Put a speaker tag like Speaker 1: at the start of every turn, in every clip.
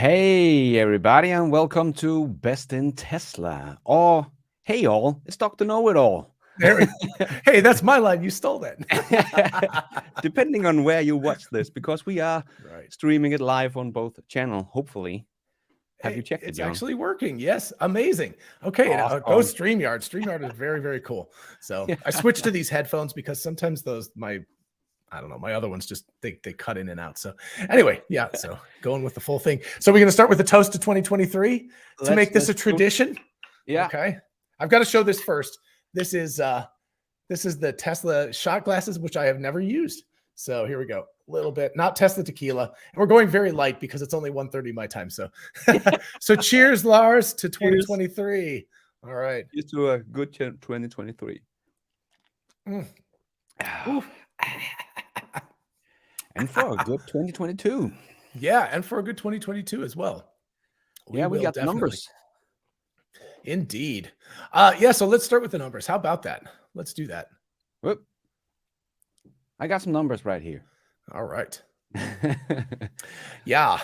Speaker 1: Hey, everybody, and welcome to Best in Tesla. Or, hey, all, it's Dr. Know It All.
Speaker 2: Hey, that's my line. You stole that.
Speaker 1: Depending on where you watch this, because we are
Speaker 2: Right.
Speaker 1: streaming it live on both channels, hopefully. Have you checked it,
Speaker 2: It's
Speaker 1: John?
Speaker 2: actually working. Yes. Amazing. Okay. Go
Speaker 1: Awesome.
Speaker 2: StreamYard. StreamYard is very, very cool. So
Speaker 1: Yeah.
Speaker 2: I switched to these headphones because sometimes my other ones just they cut in and out. So anyway, yeah. So going with the full thing. So we're going to start with the toast to 2023 to make this a tradition.
Speaker 1: Yeah.
Speaker 2: Okay. I've got to show this first. This is the Tesla shot glasses, which I have never used. So here we go. A little bit, not Tesla tequila. And we're going very light because it's only 1:30 my time. So so cheers, Lars, to 2023. All right.
Speaker 1: Here's to a good 2023. And for a good 2022.
Speaker 2: Yeah, and for a good 2022 as well.
Speaker 1: We got the numbers.
Speaker 2: Indeed. Yeah, so let's start with the numbers. How about that? Let's do that.
Speaker 1: Whoop. I got some numbers right here.
Speaker 2: All right. Yeah.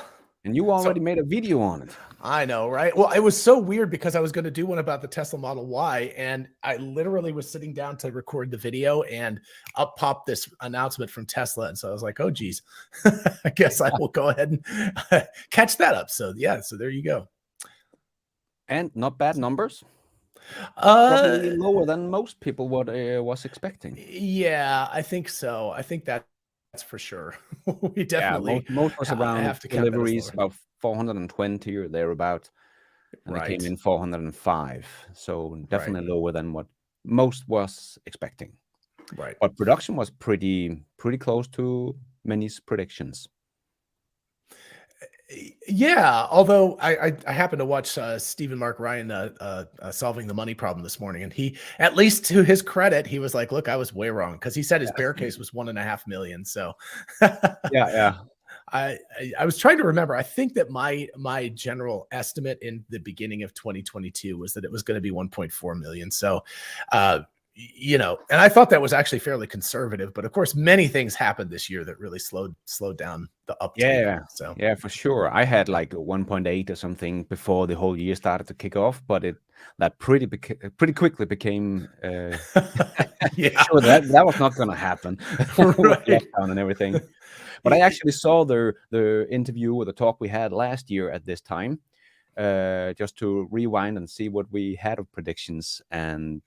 Speaker 1: And you already made a video on it.
Speaker 2: I know, right? Well, it was so weird because I was going to do one about the Tesla Model Y, and I literally was sitting down to record the video, and up popped this announcement from Tesla. And so I was like, oh, geez, I guess I will go ahead and catch that up. So, yeah, so there you go.
Speaker 1: And not bad numbers. Probably lower than most people was expecting.
Speaker 2: Yeah, I think so. I think that's for sure. We definitely
Speaker 1: most was around deliveries about 420 or thereabout, and they came in 405. So definitely lower than what most was expecting.
Speaker 2: Right.
Speaker 1: But production was pretty close to many predictions.
Speaker 2: Yeah, although I happened to watch Stephen Mark Ryan solving the money problem this morning, and he, at least to his credit, he was like, "Look, I was way wrong," because he said his bear case was 1.5 million. So,
Speaker 1: yeah.
Speaker 2: I was trying to remember. I think that my general estimate in the beginning of 2022 was that it was going to be 1.4 million. So, and I thought that was actually fairly conservative, but of course, many things happened this year that really slowed down the uptake.
Speaker 1: Yeah, for sure. I had like 1.8 or something before the whole year started to kick off, but that pretty quickly became sure that was not going to happen. Lockdown and everything. But I actually saw the interview or the talk we had last year at this time. Just to rewind and see what we had of predictions. And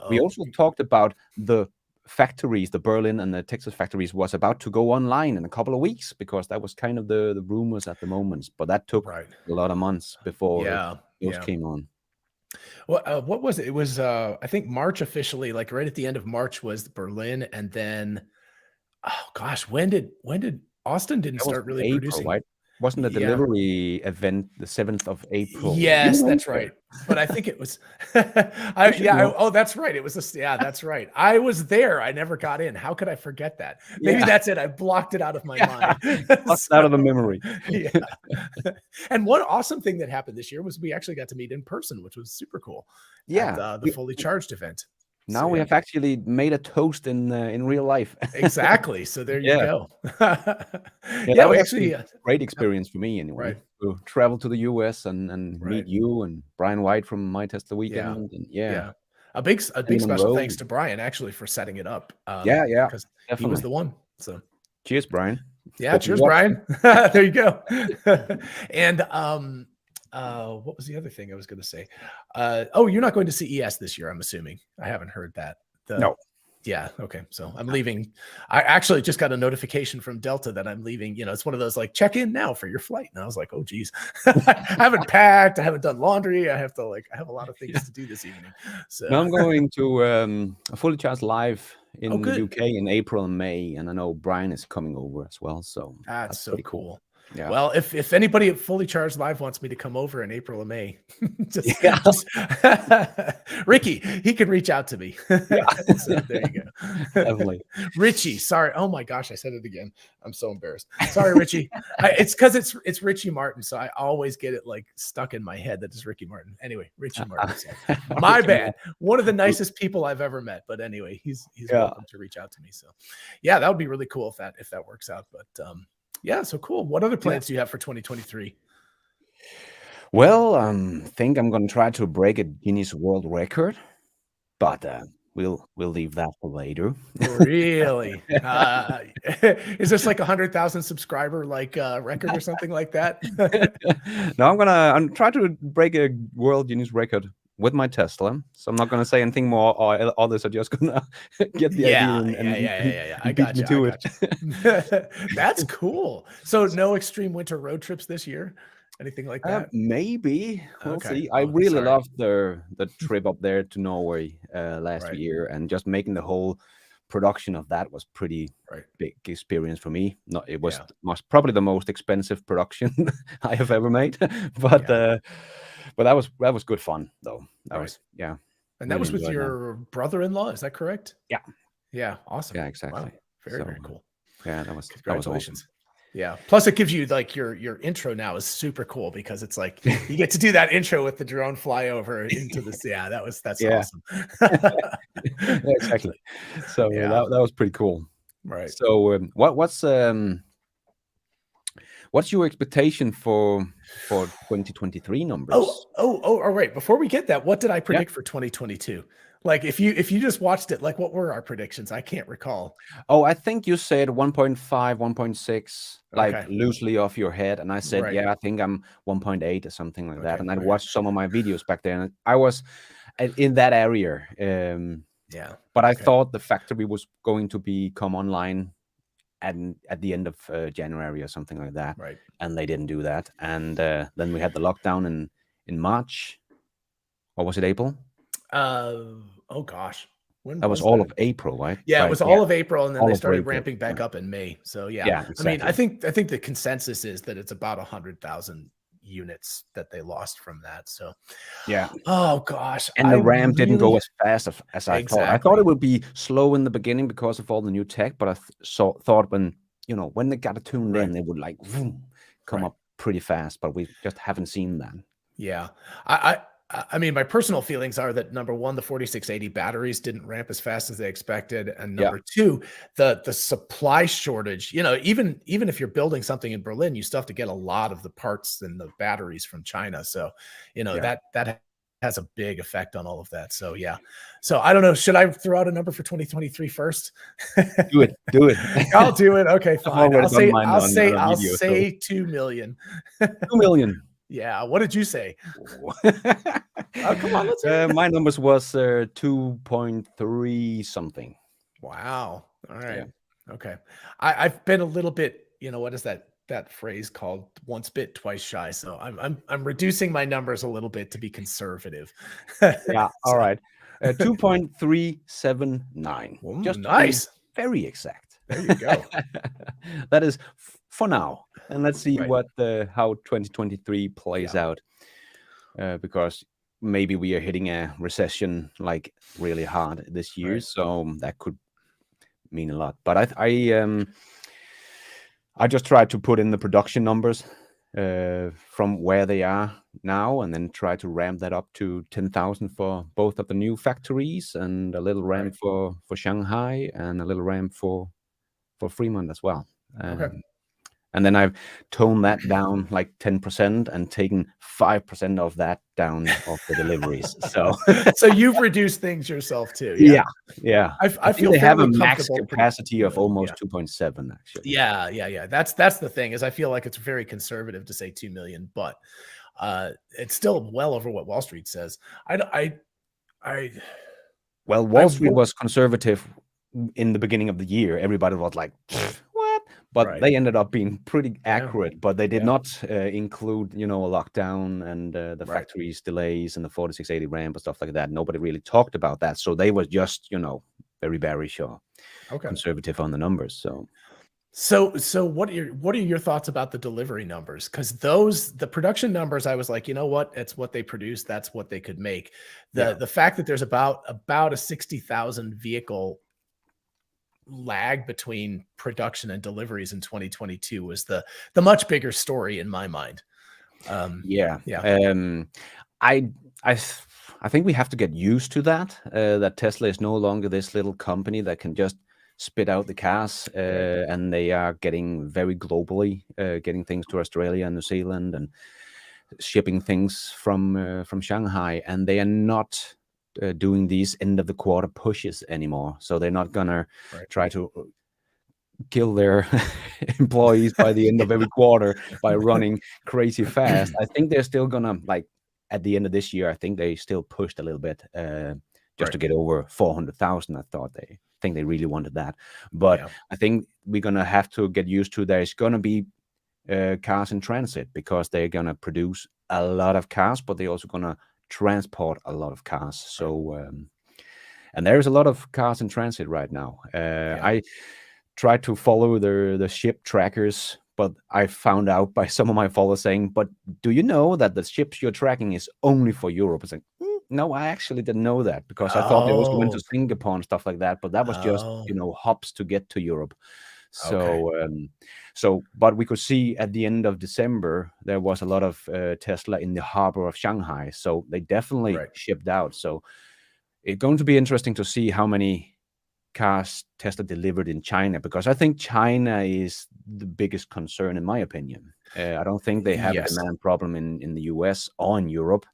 Speaker 1: we also talked about the factories, the Berlin and the Texas factories was about to go online in a couple of weeks, because that was kind of the rumors at the moment. But that took a lot of months before those came on.
Speaker 2: Well, what was it? It was, I think March officially, like right at the end of March was Berlin. And then, oh gosh, when did Austin didn't start really producing?
Speaker 1: Right? Wasn't the delivery event the 7th of April?
Speaker 2: Yes, that's right. But I think it was, oh, that's right. It was, that's right. I was there. I never got in. How could I forget that? Maybe that's it. I blocked it out of my mind.
Speaker 1: Out of the memory.
Speaker 2: Yeah. And one awesome thing that happened this year was we actually got to meet in person, which was super cool.
Speaker 1: Yeah.
Speaker 2: At, the fully charged event.
Speaker 1: Now we have actually made a toast in real life.
Speaker 2: Exactly. So there you go.
Speaker 1: That was actually a great experience for me anyway. To travel to the US and meet you and Brian White from My Tesla Weekend. And
Speaker 2: a big special thanks to Brian actually for setting it up.
Speaker 1: Because
Speaker 2: he was the one. So
Speaker 1: cheers, Brian.
Speaker 2: Yeah, cheers, Brian. There you go. And what was the other thing I was going to say? Oh, you're not going to CES this year, I'm assuming. I haven't heard that.
Speaker 1: No.
Speaker 2: Yeah. Okay. So I'm leaving. I actually just got a notification from Delta that I'm leaving. It's one of those like, check in now for your flight. And I was like, oh, geez, I haven't packed. I haven't done laundry. I have a lot of things to do this evening. So
Speaker 1: now I'm going to a fully charged live in the UK in April and May. And I know Brian is coming over as well. So
Speaker 2: that's so cool.
Speaker 1: Yeah.
Speaker 2: Well, if anybody at Fully Charged Live wants me to come over in April or May, Ricky, he can reach out to me. So there you go.
Speaker 1: Definitely.
Speaker 2: Richie, sorry. Oh my gosh, I said it again. I'm so embarrassed. Sorry, Richie. It's because it's Richie Martin, so I always get it like stuck in my head that it's Ricky Martin. Anyway, Richie Martin. So. My bad. One of the nicest people I've ever met. But anyway, he's welcome to reach out to me. So yeah, that would be really cool if that works out. But yeah, so cool. What other plans do you have for 2023?
Speaker 1: Well, think I'm gonna try to break a Guinness World Record, but we'll leave that for later.
Speaker 2: Really? Is this like 100,000 subscriber like record or something like that?
Speaker 1: No, I'm try to break a world Guinness record with my Tesla. So I'm not gonna say anything more, or others are just gonna get the idea
Speaker 2: Yeah, yeah. I
Speaker 1: and beat
Speaker 2: got
Speaker 1: me
Speaker 2: you. I
Speaker 1: to it.
Speaker 2: got you. That's cool. So no extreme winter road trips this year? Anything like that?
Speaker 1: Maybe we'll
Speaker 2: Okay.
Speaker 1: see. I
Speaker 2: Oh,
Speaker 1: really
Speaker 2: sorry.
Speaker 1: loved the trip up there to Norway last
Speaker 2: Right.
Speaker 1: year, and just making the whole production of that was pretty
Speaker 2: Right.
Speaker 1: big experience for me. Not it was
Speaker 2: Yeah.
Speaker 1: probably the most expensive production I have ever made, but
Speaker 2: Yeah.
Speaker 1: that was good fun though. That
Speaker 2: Right.
Speaker 1: was yeah,
Speaker 2: And that
Speaker 1: really
Speaker 2: was with
Speaker 1: enjoyed that.
Speaker 2: your brother-in-law, is that correct?
Speaker 1: Yeah,
Speaker 2: Yeah, awesome.
Speaker 1: yeah,
Speaker 2: Wow.
Speaker 1: exactly.
Speaker 2: Very,
Speaker 1: So
Speaker 2: very cool.
Speaker 1: yeah, that was awesome.
Speaker 2: Congratulations. Yeah. Plus it gives you like your intro now is super cool because it's like you get to do that intro with the drone flyover into this. Yeah, that's
Speaker 1: Yeah,
Speaker 2: awesome.
Speaker 1: yeah, exactly. So
Speaker 2: Yeah,
Speaker 1: that was pretty cool.
Speaker 2: right.
Speaker 1: So what's your expectation for 2023 numbers?
Speaker 2: All right. Before we get that, what did I
Speaker 1: Yeah.
Speaker 2: predict for 2022? Like if you just watched it, like what were our predictions? I can't recall.
Speaker 1: Oh, I think you said 1.5, 1.6, like
Speaker 2: Okay.
Speaker 1: loosely off your head, and I said,
Speaker 2: Right.
Speaker 1: yeah, I think I'm 1.8 or something like that.
Speaker 2: Okay.
Speaker 1: And I
Speaker 2: Okay.
Speaker 1: watched some of my videos back then. And I was in that area,
Speaker 2: Yeah.
Speaker 1: but I
Speaker 2: Okay.
Speaker 1: thought the factory was going to come online at the end of January or something like that,
Speaker 2: Right.
Speaker 1: and they didn't do that. And then we had the lockdown in March. Or was it April?
Speaker 2: Oh gosh. When
Speaker 1: That was
Speaker 2: was
Speaker 1: all
Speaker 2: that?
Speaker 1: of April, right?
Speaker 2: Yeah, it
Speaker 1: Right.
Speaker 2: was
Speaker 1: Yeah,
Speaker 2: all of April, and then
Speaker 1: all
Speaker 2: they
Speaker 1: of
Speaker 2: started
Speaker 1: April.
Speaker 2: ramping
Speaker 1: Yeah.
Speaker 2: back up in May. So yeah,
Speaker 1: Yeah,
Speaker 2: I mean,
Speaker 1: exactly.
Speaker 2: I think the consensus is that it's about 100,000 units that they lost from that. So,
Speaker 1: Yeah.
Speaker 2: oh gosh,
Speaker 1: And
Speaker 2: I
Speaker 1: the ramp didn't go
Speaker 2: really
Speaker 1: as fast as I thought. I thought
Speaker 2: exactly
Speaker 1: it would be slow in the beginning because of all the new tech, but I thought when they got it tuned
Speaker 2: right,
Speaker 1: in, it would like vroom, come
Speaker 2: right.
Speaker 1: up pretty fast, but we just haven't seen that.
Speaker 2: Yeah. I I mean, my personal feelings are that number one, the 4680 batteries didn't ramp as fast as they expected, and
Speaker 1: Yeah.
Speaker 2: number two, the supply shortage. You know, even if you're building something in Berlin, you still have to get a lot of the parts and the batteries from China. So, you know,
Speaker 1: Yeah.
Speaker 2: that has a big effect on all of that. So yeah. So I don't know. Should I throw out a number for 2023 first?
Speaker 1: Do it. Do it.
Speaker 2: I'll do it. Okay,
Speaker 1: I've
Speaker 2: fine.
Speaker 1: already done mine on a
Speaker 2: I'll
Speaker 1: video, so
Speaker 2: say 2 million.
Speaker 1: 2,000,000.
Speaker 2: Yeah. What did you say? Oh, come on, let's hear it.
Speaker 1: My numbers was 2.3 something.
Speaker 2: Wow. All
Speaker 1: Yeah.
Speaker 2: right. Okay. I've been a little bit, what is that phrase called? Once bit, twice shy. So I'm reducing my numbers a little bit to be conservative.
Speaker 1: Yeah. All
Speaker 2: So,
Speaker 1: right. 2.379. Just to be
Speaker 2: nice.
Speaker 1: very exact.
Speaker 2: There you go.
Speaker 1: That is for now. And let's see
Speaker 2: Right.
Speaker 1: how 2023 plays
Speaker 2: Yeah.
Speaker 1: out. Because maybe we are hitting a recession like really hard this year,
Speaker 2: Right.
Speaker 1: so that could mean a lot. But I just tried to put in the production numbers from where they are now, and then try to ramp that up to 10,000 for both of the new factories, and a little
Speaker 2: Right.
Speaker 1: ramp for Shanghai, and a little ramp for Fremont as well.
Speaker 2: Okay.
Speaker 1: And then I've toned that down like 10% and taken 5% of that down of the deliveries. So
Speaker 2: So you've reduced things yourself too.
Speaker 1: yeah,
Speaker 2: Yeah.
Speaker 1: yeah.
Speaker 2: I
Speaker 1: I think
Speaker 2: feel
Speaker 1: they have a
Speaker 2: fairly
Speaker 1: max
Speaker 2: comfortable
Speaker 1: capacity of
Speaker 2: yeah.
Speaker 1: almost 2.7 actually.
Speaker 2: Yeah. That's the thing is I feel like it's very conservative to say 2 million, but it's still well over what Wall Street says. I
Speaker 1: Well,
Speaker 2: I
Speaker 1: Wall Street
Speaker 2: wo
Speaker 1: was conservative in the beginning of the year. Everybody was like, "What?" But
Speaker 2: right.
Speaker 1: they ended up being pretty
Speaker 2: Yeah.
Speaker 1: accurate. But they did
Speaker 2: Yeah.
Speaker 1: not include, a lockdown and the
Speaker 2: Right.
Speaker 1: factories delays and the 4680 ramp and stuff like that. Nobody really talked about that. So they were just, very bearish or
Speaker 2: Okay.
Speaker 1: conservative on the numbers. So
Speaker 2: So what are your thoughts about the delivery numbers? Because the production numbers, I was like, you know what? It's what they produce. That's what they could make.
Speaker 1: yeah,
Speaker 2: The fact that there's about a 60,000 vehicle lag between production and deliveries in 2022 was the much bigger story in my mind.
Speaker 1: yeah.
Speaker 2: Yeah.
Speaker 1: I I th- I think we have to get used to that. That Tesla is no longer this little company that can just spit out the cars,
Speaker 2: Right.
Speaker 1: and they are getting very globally, getting things to Australia and New Zealand, and shipping things from Shanghai, and they are not doing these end of the quarter pushes anymore. So they're not gonna try to kill their employees by the end of every quarter by running crazy fast. I think they're still gonna, like, at the end of this year, I think they still pushed a little bit just to get over 400,000. I think they really wanted that, but I think we're gonna have to get used to there's gonna be cars in transit, because they're gonna produce a lot of cars, but they're also gonna transport a lot of cars. So and there's a lot of cars in transit right now. I try to follow the ship trackers, but I found out by some of my followers saying, "But do you know that the ships you're tracking is only for Europe?" It's like, no, I actually didn't know that, because I thought they also went to Singapore and stuff like that, but that was just, hops to get to Europe. So but we could see at the end of December there was a lot of Tesla in the harbor of Shanghai, so they definitely shipped out. So it's going to be interesting to see how many cars Tesla delivered in China, because I think China is the biggest concern, in my opinion. I don't think they have a demand problem in the US or in Europe.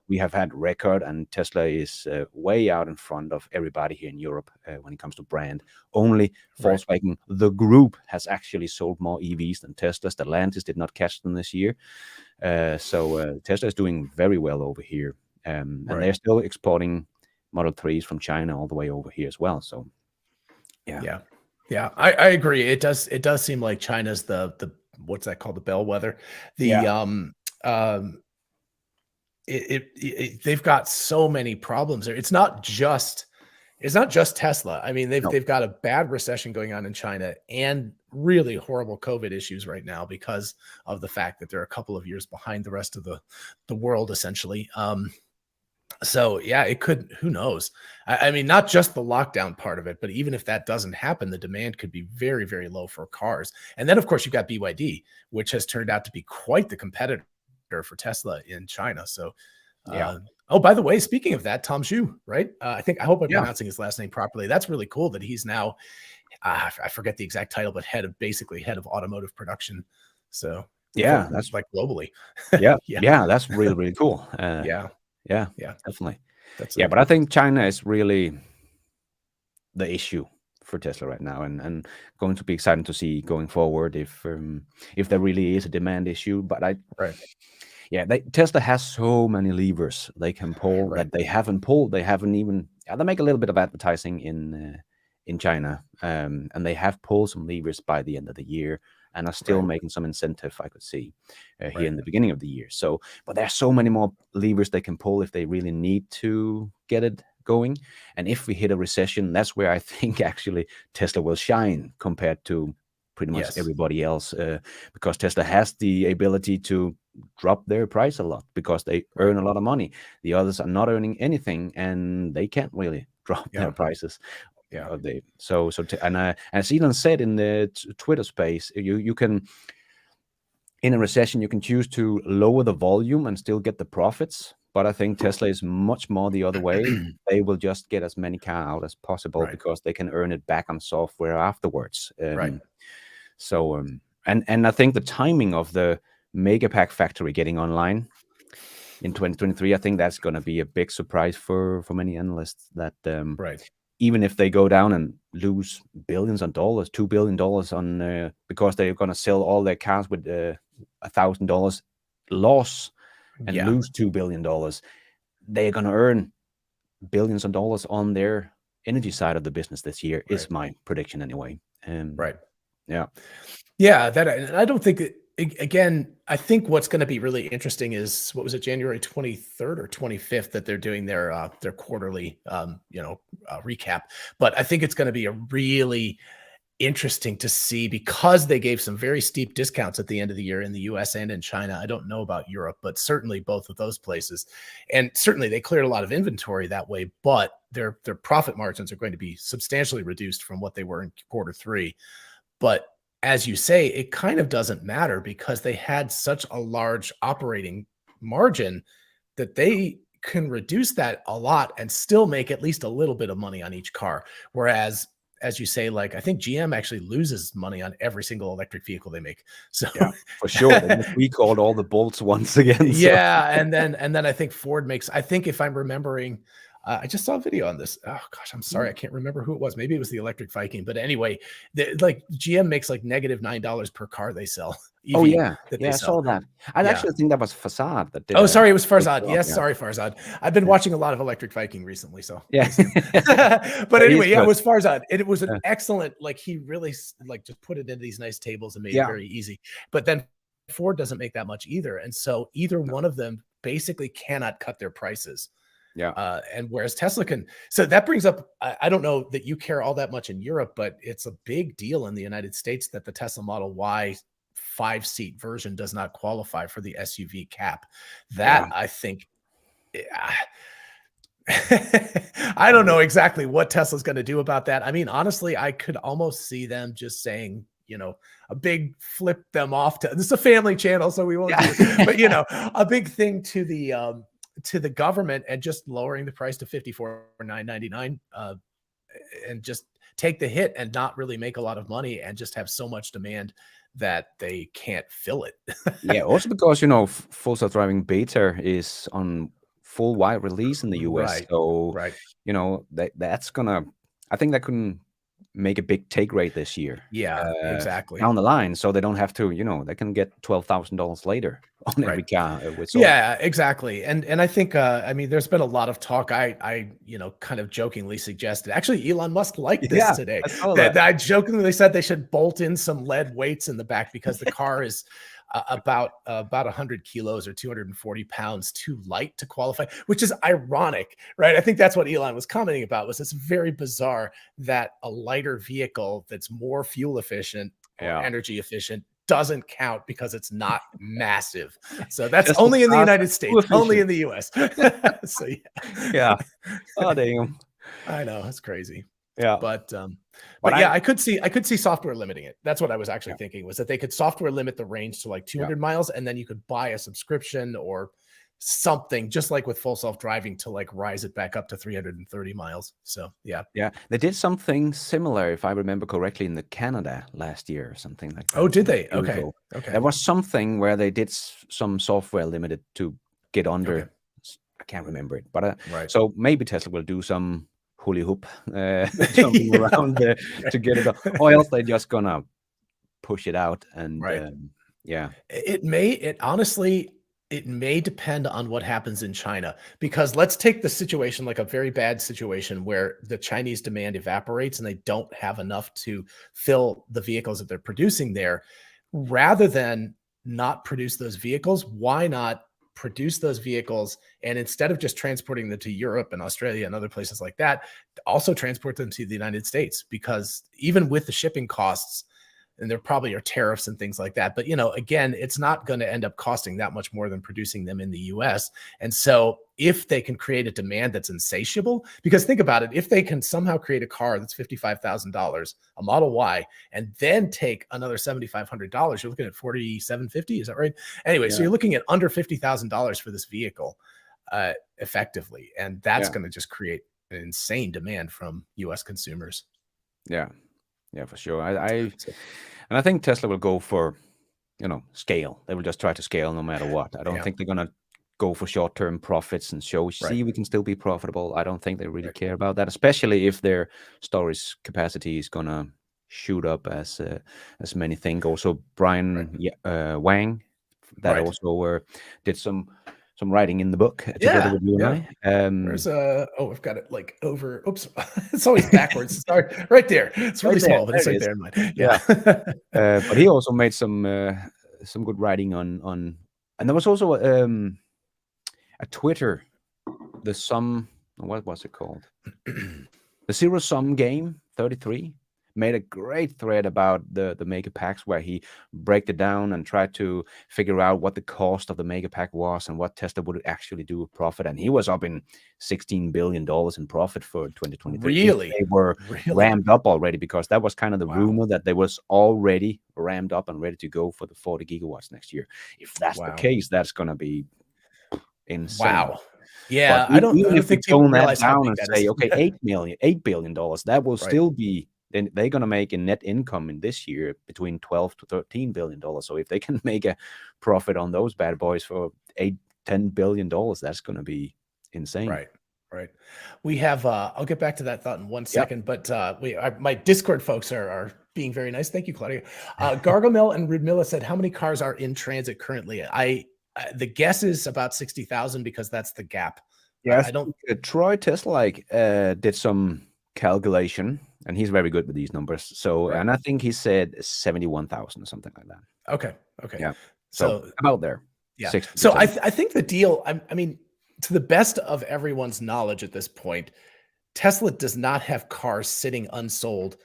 Speaker 1: We have had record, and Tesla is way out in front of everybody here in Europe when it comes to brand. Only Volkswagen, the group, has actually sold more EVs than Tesla. Stellantis did not catch them this year. So Tesla is doing very well over here. And they're still exporting Model 3s from China all the way over here as well. So
Speaker 2: yeah, I agree. It does seem like China's the what's that called, the bellwether. They've got so many problems there. It's not just Tesla. I mean, they've got a bad recession going on in China, and really horrible COVID issues right now, because of the fact that they're a couple of years behind the rest of the world, essentially. So yeah, it could, who knows? I mean, not just the lockdown part of it, but even if that doesn't happen, the demand could be very, very low for cars. And then of course you've got BYD, which has turned out to be quite the competitor for Tesla in China. So oh, by the way, speaking of that, Tom Zhu, right? I hope I'm pronouncing his last name properly. That's really cool that he's now, I forget the exact title, but head of automotive production. So that's like globally.
Speaker 1: That's really, really cool. Yeah, definitely. But I think China is really the issue for Tesla right now, and going to be exciting to see going forward if there really is a demand issue. But Tesla has so many levers they can pull that they haven't pulled. They haven't even they make a little bit of advertising in China, and they have pulled some levers by the end of the year, and are still making some incentive, I could see, here in the beginning of the year. So, but there's so many more levers they can pull if they really need to get it going. And if we hit a recession, that's where I think actually Tesla will shine compared to pretty much everybody else, because Tesla has the ability to drop their price a lot because they earn a lot of money. The others are not earning anything, and they can't really drop their prices. As Elon said in the Twitter space, you can, in a recession, you can choose to lower the volume and still get the profits. But I think Tesla is much more the other way. They will just get as many cars out as possible because they can earn it back on software afterwards. So and I think the timing of the Megapack factory getting online in 2023, I think that's going to be a big surprise for many analysts. That even if they go down and lose billions of dollars, $2 billion on because they're going to sell all their cars with $1,000 loss and lose $2 billion, they're going to earn billions of dollars on their energy side of the business this year. Is my prediction anyway.
Speaker 2: That I don't think that. Again, I think what's going to be really interesting is, what was it, January 23rd or 25th, that they're doing their quarterly recap. But I think it's going to be a really interesting to see, because they gave some very steep discounts at the end of the year in the US and in China. I don't know about Europe, but certainly both of those places. And certainly they cleared a lot of inventory that way, but their profit margins are going to be substantially reduced from what they were in quarter three. But as you say, it kind of doesn't matter, because they had such a large operating margin that they can reduce that a lot and still make at least a little bit of money on each car. Whereas as you say, like I think GM actually loses money on every single electric vehicle they make. So
Speaker 1: Yeah, for sure. They just recalled all the bolts once again. So.
Speaker 2: yeah, and then I think Ford makes. I think if I'm remembering, I just saw a video on this. Oh gosh, I'm sorry, I can't remember who it was. Maybe it was the electric Viking. But anyway, like GM makes like negative $9 per car they sell. EV
Speaker 1: Oh yeah,
Speaker 2: that
Speaker 1: yeah,
Speaker 2: they
Speaker 1: I
Speaker 2: sell.
Speaker 1: saw that. I actually think that was Facade that did.
Speaker 2: Oh, sorry, it was Farzad.
Speaker 1: job,
Speaker 2: Yes,
Speaker 1: yeah.
Speaker 2: sorry, Farzad. I've been watching a lot of Electric Viking recently, so
Speaker 1: Yeah.
Speaker 2: but anyway, yeah, it
Speaker 1: good.
Speaker 2: was Farzad. It was an excellent, like he really like just put it into these nice tables and made it very easy. But then Ford doesn't make that much either, and so either one of them basically cannot cut their prices.
Speaker 1: Yeah.
Speaker 2: And whereas Tesla can, so that brings up, I don't know that you care all that much in Europe, but it's a big deal in the United States that the Tesla Model Y 5-seat version does not qualify for the SUV cap. That I think, I don't know exactly what Tesla's going to do about that. I mean, honestly, I could almost see them just saying, you know, a big flip them off to, this is a family channel, so we won't do it, but you know, a big thing to the government and just lowering the price to $54,999 and just take the hit and not really make a lot of money and just have so much demand that they can't fill it.
Speaker 1: Yeah, also because, you know, Full Self-Driving Beta is on full wide release in the US.
Speaker 2: Right,
Speaker 1: so,
Speaker 2: right.
Speaker 1: you know, that's gonna, I think that can make a big take rate this year.
Speaker 2: Yeah, exactly.
Speaker 1: Down the line, so they don't have to, you know, they can get $12,000 later on every car.
Speaker 2: Yeah, exactly. And I think, I mean, there's been a lot of talk. I you know, kind of jokingly suggested, actually, Elon Musk liked this today. I jokingly said they should bolt in some lead weights in the back because the car is about 100 kilos or 240 pounds too light to qualify, which is ironic, right? I think that's what Elon was commenting about, was it's very bizarre that a lighter vehicle that's more fuel efficient or energy efficient doesn't count because it's not massive. So that's just only in the United States, only in the US. So
Speaker 1: yeah. Oh, damn.
Speaker 2: I know, it's crazy.
Speaker 1: Yeah.
Speaker 2: But yeah, I could see software limiting it. That's what I was actually thinking, was that they could software limit the range to like 200 miles, and then you could buy a subscription or something, just like with Full Self-Driving, to like rise it back up to 330 miles. So yeah.
Speaker 1: They did something similar, if I remember correctly, in the Canada last year or something like that.
Speaker 2: Oh, did they? Okay.
Speaker 1: There was something where they did some software limited to get under. I can't remember it, but so maybe Tesla will do some hula hoop something around there to get it up, or else they're just gonna push it out. And it may depend on what happens in China, because let's take the situation, like a very bad situation where the Chinese demand evaporates and they don't have enough to fill the vehicles that they're producing there. Rather than not produce those vehicles, why not produce those vehicles, and instead of just transporting them to Europe and Australia and other places like that, also transport them to the United States? Because even with the shipping costs, and there probably are tariffs and things like that, but you know, again, it's not going to end up costing that much more than producing them in the US. And so if they can create a demand that's insatiable, because think about it, if they can somehow create a car that's $55,000, a Model Y, and then take another $7,500, you're looking at $4,750. Is that right? Anyway, so you're looking at under $50,000 for this vehicle effectively. And that's going to just create an insane demand from US consumers. Yeah, for sure. And I think Tesla will go for, you know, scale. They will just try to scale no matter what. I don't think they're going to go for short-term profits and show, see, we can still be profitable. I don't think they really care about that, especially if their storage capacity is going to shoot up as many think. Also, Brian Wang, that also did some writing in the book together with you and I.
Speaker 2: There's I've got it like over. Oops, it's always backwards. Sorry, right there. It's really small, but it's right there in mine. Yeah.
Speaker 1: But he also made some good writing on, and there was also a Twitter, the sum. What was it called? The Zero Sum Game 33. Made a great thread about the mega packs, where he break it down and tried to figure out what the cost of the mega pack was and what Tesla would actually do with profit. And he was up in $16 billion in profit for 2023.
Speaker 2: Really?
Speaker 1: They were ramped up already, because that was kind of the rumor, that they was already ramped up and ready to go for the 40 gigawatts next year. If that's the case, that's going to be insane.
Speaker 2: Wow. Yeah, I don't
Speaker 1: even if
Speaker 2: think
Speaker 1: they tone that
Speaker 2: realize
Speaker 1: down and say, okay, $8 billion, that will still be then they're going to make a net income in this year between 12 to 13 billion dollars. So if they can make a profit on those bad boys for $8-10 billion, that's going to be insane.
Speaker 2: Right. We have, I'll get back to that thought in 1 second, but my Discord folks are being very nice. Thank you, Claudia. Gargamel and Rudmilla said, how many cars are in transit currently? The guess is about 60,000 because that's the gap.
Speaker 1: Yeah, I don't. Troy TSLA did some calculation, and he's very good with these numbers. So, and I think he said 71,000 or something like that.
Speaker 2: Okay.
Speaker 1: Yeah. So about there.
Speaker 2: Yeah. So I think the deal, I mean, to the best of everyone's knowledge at this point, Tesla does not have cars sitting unsold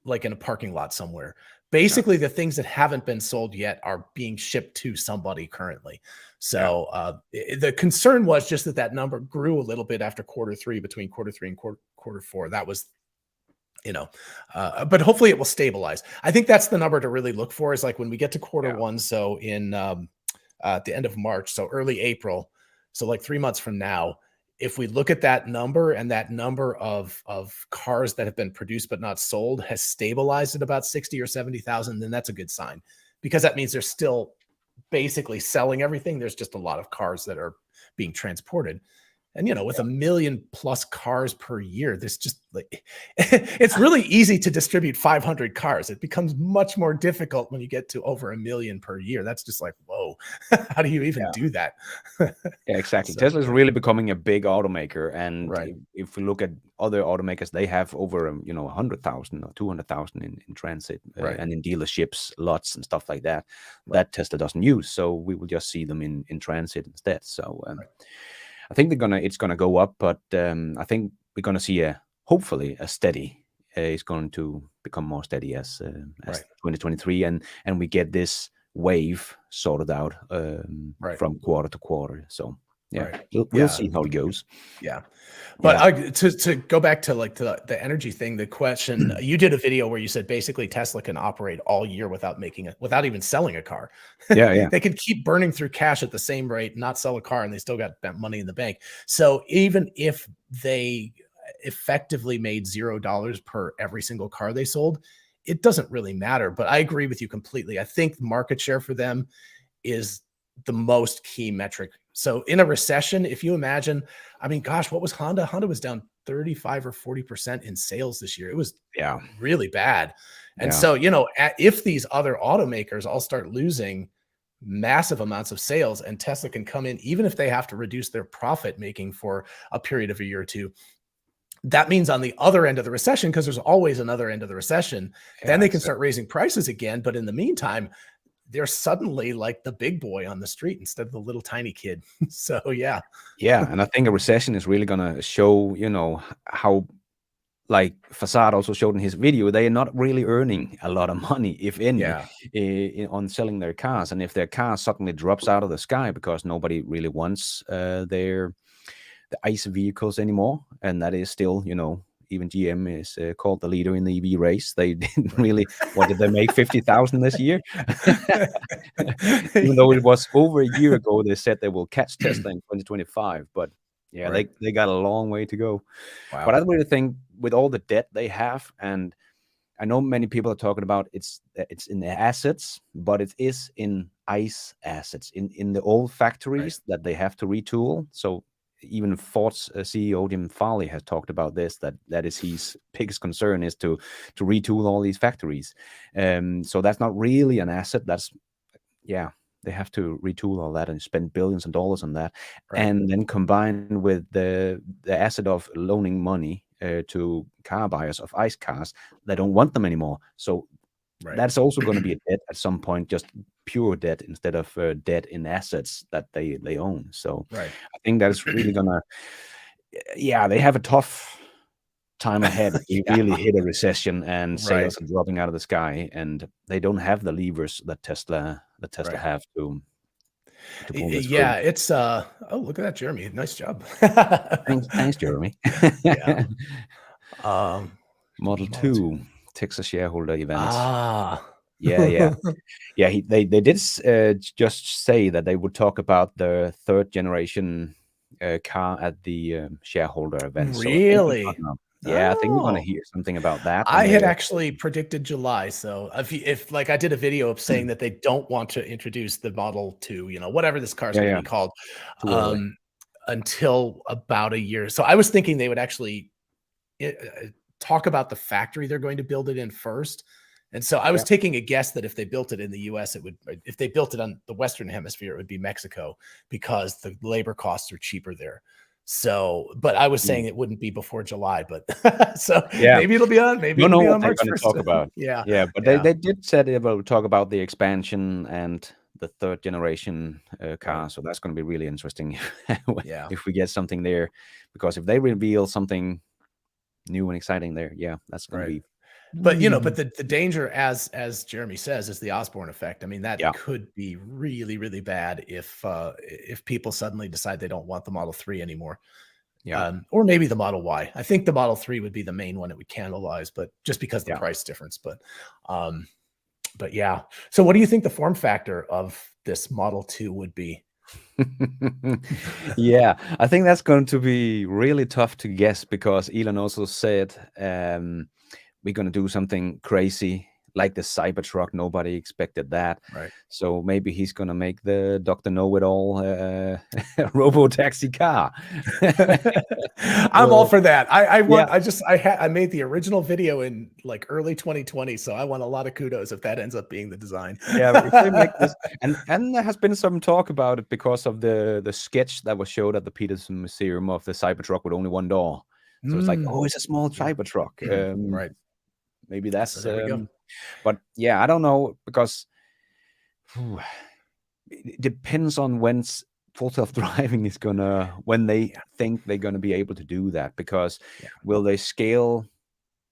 Speaker 2: like in a parking lot somewhere. Basically, the things that haven't been sold yet are being shipped to somebody currently. So the concern was just that number grew a little bit after Q3, between Q3 and Q4. That was, but hopefully it will stabilize. I think that's the number to really look for, is like when we get to Q1. So in at the end of March, so early April, so like 3 months from now, if we look at that number and that number of cars that have been produced but not sold has stabilized at about 60 or 70,000, then that's a good sign, because that means they're still basically selling everything. There's just a lot of cars that are being transported. And, with 1 million plus cars per year, there's just like, it's really easy to distribute 500 cars. It becomes much more difficult when you get to over 1 million per year. That's just like, whoa, how do you even do that?
Speaker 1: Yeah, exactly. So, Tesla is really becoming a big automaker. And if we look at other automakers, they have over, 100,000 or 200,000 in transit and in dealerships, lots and stuff like that, that Tesla doesn't use. So we will just see them in transit instead. So, I think it's gonna go up, but I think we're gonna see hopefully a steady. It's going to become more steady as 2023, and we get this wave sorted out from quarter to quarter. So we'll see how it goes.
Speaker 2: Yeah. But to go back to like the energy thing, the question, you did a video where you said basically Tesla can operate all year without even selling a car. They can keep burning through cash at the same rate, not sell a car, and they still got money in the bank. So even if they effectively made $0 per every single car they sold, it doesn't really matter. But I agree with you completely. I think market share for them is the most key metric. So in a recession, if you imagine, I mean, gosh, what was Honda? Honda was down 35 or 40% in sales this year. It was really bad. And so, if these other automakers all start losing massive amounts of sales, and Tesla can come in, even if they have to reduce their profit making for a period of a year or two, that means on the other end of the recession, because there's always another end of the recession, then they can start raising prices again. But in the meantime, they're suddenly like the big boy on the street instead of the little tiny kid. So,
Speaker 1: and I think a recession is really going to show, how, like Facade also showed in his video, they are not really earning a lot of money, if any, on selling their cars. And if their car suddenly drops out of the sky because nobody really wants the ICE vehicles anymore, and that is still, even GM is called the leader in the EV race. They didn't really, what did they make, 50,000 this year? Even though it was over a year ago, they said they will catch Tesla in 2025. But they got a long way to go. But I really think with all the debt they have, and I know many people are talking about it's in the assets, but it is in ICE assets, in the old factories that they have to retool. So even Ford's CEO Jim Farley has talked about this, that is his biggest concern, is to retool all these factories. So that's not really an asset. That's they have to retool all that and spend billions of dollars on that, and then combined with the asset of loaning money to car buyers of ICE cars, they don't want them anymore. So that's also going to be a debt at some point, just pure debt instead of debt in assets that they own. So I think that's really gonna, they have a tough time ahead. You really hit a recession and sales are dropping out of the sky, and they don't have the levers that Tesla have to pull this through.
Speaker 2: It's oh, look at that, Jeremy, nice job.
Speaker 1: Thanks, Jeremy. Model 2 Texas shareholder events. They did just say that they would talk about the third generation car at the shareholder event.
Speaker 2: Really?
Speaker 1: Yeah, I think we're gonna
Speaker 2: Oh,
Speaker 1: hear something about that
Speaker 2: I
Speaker 1: when
Speaker 2: had
Speaker 1: they're
Speaker 2: actually predicted July. So if like I did a video of saying that they don't want to introduce the Model 2, whatever this car is
Speaker 1: yeah,
Speaker 2: going to
Speaker 1: yeah,
Speaker 2: be called,
Speaker 1: too early.
Speaker 2: um, until about a year. So I was thinking they would actually talk about the factory they're going to build it in first. And so I was
Speaker 1: Yeah.
Speaker 2: taking a guess that if they built it in the US, if they built it on the Western hemisphere, it would be Mexico because the labor costs are cheaper there. So, but I was saying
Speaker 1: Mm.
Speaker 2: it wouldn't be before July, but so
Speaker 1: Yeah.
Speaker 2: maybe
Speaker 1: Don't
Speaker 2: it'll
Speaker 1: know
Speaker 2: be
Speaker 1: what
Speaker 2: on
Speaker 1: they're
Speaker 2: March
Speaker 1: gonna
Speaker 2: 1st.
Speaker 1: talk about.
Speaker 2: Yeah.
Speaker 1: Yeah, but they
Speaker 2: Yeah.
Speaker 1: they did say they will talk about the expansion and the third generation
Speaker 2: Right.
Speaker 1: car, so that's gonna be really interesting
Speaker 2: Yeah.
Speaker 1: if we get something there, because if they reveal something new and exciting there, yeah, that's gonna
Speaker 2: Right.
Speaker 1: be
Speaker 2: But,
Speaker 1: really,
Speaker 2: but the danger, as Jeremy says, is the Osborne effect. I mean, that
Speaker 1: yeah,
Speaker 2: could be really, really bad if people suddenly decide they don't want the Model 3 anymore.
Speaker 1: yeah,
Speaker 2: Or maybe the Model Y. I think the Model 3 would be the main one it would cannibalize, but just because of the
Speaker 1: yeah.
Speaker 2: price difference. Um, but yeah. So what do you think the form factor of this Model 2 would be?
Speaker 1: Yeah, I think that's going to be really tough to guess because Elon also said we're going to do something crazy like the Cybertruck. Nobody expected that.
Speaker 2: Right.
Speaker 1: So maybe he's going to make the Dr. Know-It-All robo taxi car.
Speaker 2: I'm all
Speaker 1: Well,
Speaker 2: for that.
Speaker 1: yeah,
Speaker 2: I made the original video in like early 2020, so I want a lot of kudos if that ends up being the design.
Speaker 1: yeah. If they make this, and there has been some talk about it because of the sketch that was showed at the Peterson Museum of the Cybertruck with only one door. So it's like, oh,
Speaker 2: Mm.
Speaker 1: it's a small Cybertruck.
Speaker 2: Right.
Speaker 1: Maybe
Speaker 2: So
Speaker 1: that's
Speaker 2: there we go.
Speaker 1: but yeah, I don't know because phew, it depends on full self-driving is gonna when they
Speaker 2: Yeah.
Speaker 1: think they're gonna be able to do that, because
Speaker 2: Yeah.
Speaker 1: will they scale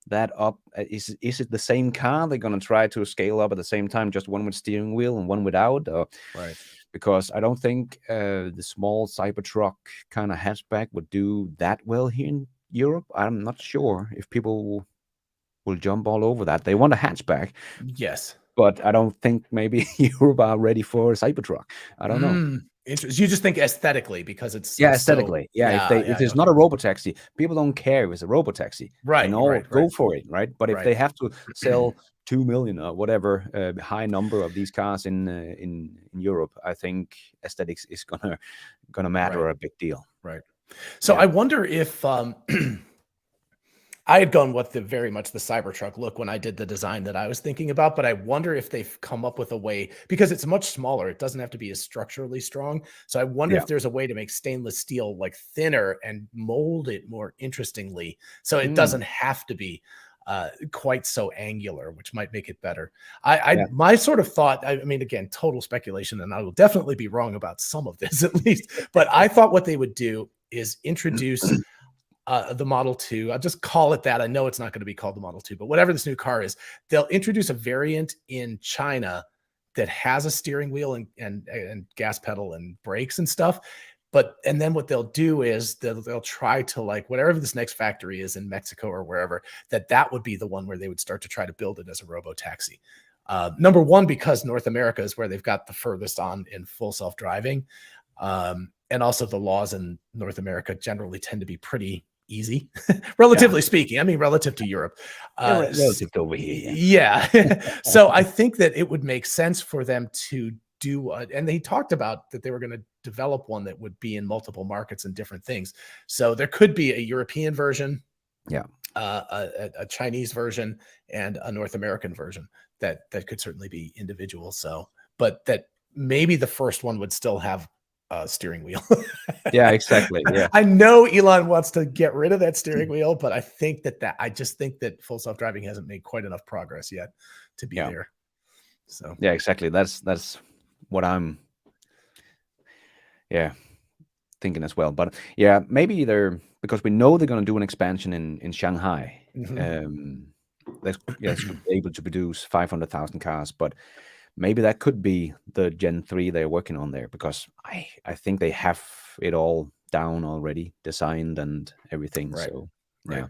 Speaker 1: that up? Is it the same car they're gonna try to scale up at the same time, just one with steering wheel and one without? Or
Speaker 2: Right.
Speaker 1: because I don't think the small Cybertruck kind of hatchback would do that well here in Europe. I'm not sure if people will jump all over that. They want a hatchback,
Speaker 2: Yes.
Speaker 1: but I don't think maybe Europe are ready for a Cybertruck. I don't know.
Speaker 2: Interesting. You just think aesthetically because
Speaker 1: Yeah,
Speaker 2: it's so
Speaker 1: aesthetically. Yeah,
Speaker 2: yeah,
Speaker 1: if
Speaker 2: yeah,
Speaker 1: it's not
Speaker 2: okay.
Speaker 1: a robotaxi, people don't care if it's a robotaxi. Then
Speaker 2: Right,
Speaker 1: all
Speaker 2: right, right,
Speaker 1: go for it, right? But if
Speaker 2: right.
Speaker 1: they have to sell 2 million or whatever high number of these cars in Europe, I think aesthetics is gonna
Speaker 2: Right,
Speaker 1: matter a big deal.
Speaker 2: right. So
Speaker 1: Yeah.
Speaker 2: I wonder if I had gone with the very much the Cybertruck look when I did the design that I was thinking about, but I wonder if they've come up with a way because it's much smaller. It doesn't have to be as structurally strong. So I wonder
Speaker 1: Yeah.
Speaker 2: if there's a way to make stainless steel like thinner and mold it more interestingly, so it
Speaker 1: Mm,
Speaker 2: doesn't have to be quite so angular, which might make it better.
Speaker 1: yeah.
Speaker 2: My sort of thought. I mean, again, total speculation, and I will definitely be wrong about some of this at least. But I thought what they would do is introduce the Model 2. I'll just call it that. I know it's not going to be called the Model 2, but whatever this new car is, they'll introduce a variant in China that has a steering wheel and gas pedal and brakes and stuff. And then what they'll do is they'll try to like whatever this next factory is in Mexico or wherever, that would be the one where they would start to try to build it as a robo taxi. Number one, because North America is where they've got the furthest on in full self-driving. And also the laws in North America generally tend to be pretty easy,
Speaker 1: Yeah.
Speaker 2: relatively speaking. I mean, relative to Europe.
Speaker 1: Yeah, relative to over here, yeah.
Speaker 2: Yeah. So I think that it would make sense for them to do, and they talked about that they were going to develop one that would be in multiple markets and different things. So there could be a European version,
Speaker 1: Yeah.
Speaker 2: a Chinese version, and a North American version that could certainly be individual. So, but that maybe the first one would still have a steering wheel.
Speaker 1: Yeah, exactly. Yeah.
Speaker 2: I know Elon wants to get rid of that steering wheel, but I just think that full self-driving hasn't made quite enough progress yet to be
Speaker 1: Yeah.
Speaker 2: there. So
Speaker 1: Yeah, exactly. That's what I'm yeah, thinking as well. But yeah, maybe they're because we know they're gonna do an expansion in Shanghai.
Speaker 2: mhm.
Speaker 1: Um that's able to produce 500,000 cars, but maybe that could be the Gen 3 they're working on there, because I think they have it all down already, designed and everything.
Speaker 2: Right,
Speaker 1: So
Speaker 2: right.
Speaker 1: yeah.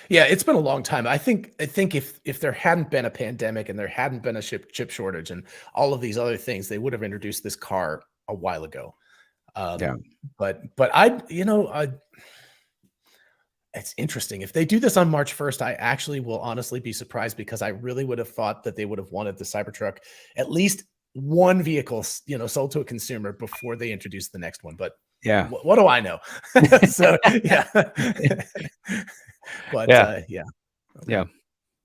Speaker 2: Yeah, it's been a long time. I think if there hadn't been a pandemic and there hadn't been a chip shortage and all of these other things, they would have introduced this car a while ago.
Speaker 1: Yeah.
Speaker 2: But I It's interesting. If they do this on March 1st, I actually will honestly be surprised, because I really would have thought that they would have wanted the Cybertruck, at least one vehicle, sold to a consumer before they introduce the next one. But
Speaker 1: Yeah.
Speaker 2: what do I know? So yeah. But
Speaker 1: Yeah.
Speaker 2: yeah. Okay.
Speaker 1: Yeah.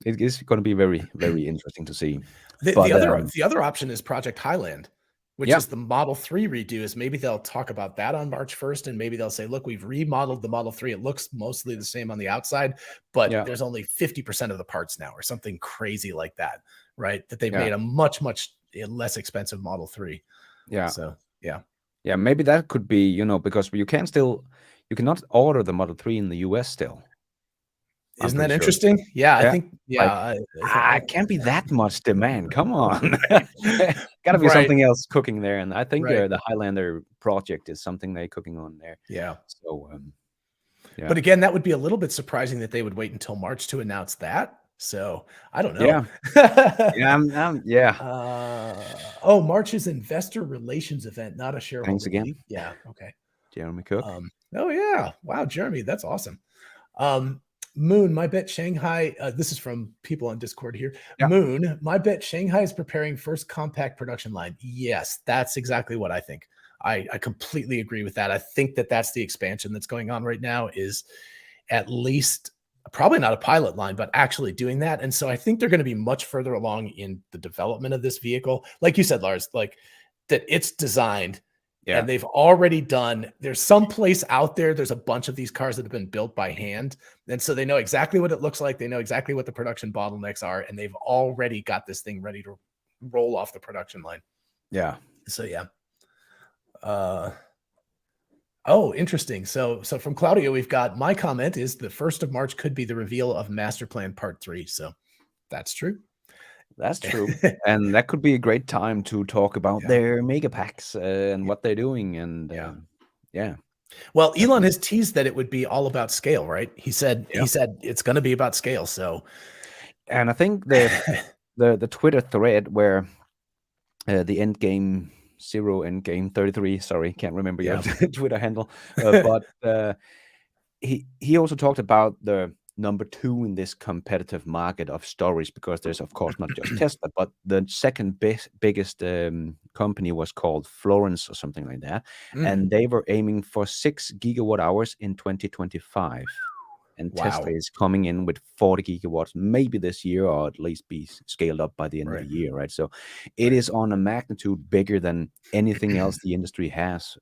Speaker 1: It is going to be very, very interesting to see.
Speaker 2: The other option is Project Highland, which
Speaker 1: Yeah.
Speaker 2: is the Model 3 redo. Is maybe they'll talk about that on March 1st, and maybe they'll say, look, we've remodeled the Model 3. It looks mostly the same on the outside, but
Speaker 1: Yeah.
Speaker 2: there's only 50% of the parts now, or something crazy like that, right? That they've
Speaker 1: Yeah.
Speaker 2: made a much, much less expensive Model 3.
Speaker 1: Yeah.
Speaker 2: So yeah.
Speaker 1: Yeah, maybe that could be, because you cannot order the Model 3 in the US still.
Speaker 2: Isn't that interesting? Yeah, I
Speaker 1: Yeah.
Speaker 2: think,
Speaker 1: It can't be that much demand. Come on. Got to be
Speaker 2: Right.
Speaker 1: something else cooking there. And I think
Speaker 2: Right.
Speaker 1: the Highlander project is something they're cooking on there.
Speaker 2: Yeah.
Speaker 1: So, yeah.
Speaker 2: But again, that would be a little bit surprising that they would wait until March to announce that. So I don't know.
Speaker 1: Yeah. Yeah.
Speaker 2: Oh, March is investor relations event, not a shareholder
Speaker 1: Thanks again.
Speaker 2: meeting. Yeah. Okay.
Speaker 1: Jeremy Cook.
Speaker 2: Oh yeah. Wow, Jeremy, that's awesome. Moon, my bet Shanghai. This is from people on Discord here.
Speaker 1: Yeah.
Speaker 2: Moon, my bet Shanghai is preparing first compact production line. Yes, that's exactly what I think. I completely agree with that. I think that that's the expansion that's going on right now, is at least probably not a pilot line, but actually doing that. And so I think they're going to be much further along in the development of this vehicle. Like you said, Lars, like that it's designed.
Speaker 1: Yeah.
Speaker 2: And they've already done, there's some place out there, there's a bunch of these cars that have been built by hand. And so they know exactly what it looks like. They know exactly what the production bottlenecks are. And they've already got this thing ready to roll off the production line.
Speaker 1: Yeah.
Speaker 2: So, yeah. Oh, interesting. So from Claudio, we've got, my comment is the 1st of March could be the reveal of Master Plan Part 3. So that's true.
Speaker 1: That's true. And that could be a great time to talk about their mega packs and what they're doing. And yeah.
Speaker 2: Well, Elon has teased that it would be all about scale, right? He said it's going to be about scale. So,
Speaker 1: and I think the Twitter thread where the end game 0 and game 33, sorry, can't remember your Twitter handle, but he also talked about the number 2 in this competitive market of storage, because there's of course not just Tesla, but the second biggest company was called Florence or something like that, and they were aiming for 6 gigawatt hours in 2025. And Tesla is coming in with 40 gigawatts, maybe this year, or at least be scaled up by the end of the year, right? So it is on a magnitude bigger than anything else the industry has.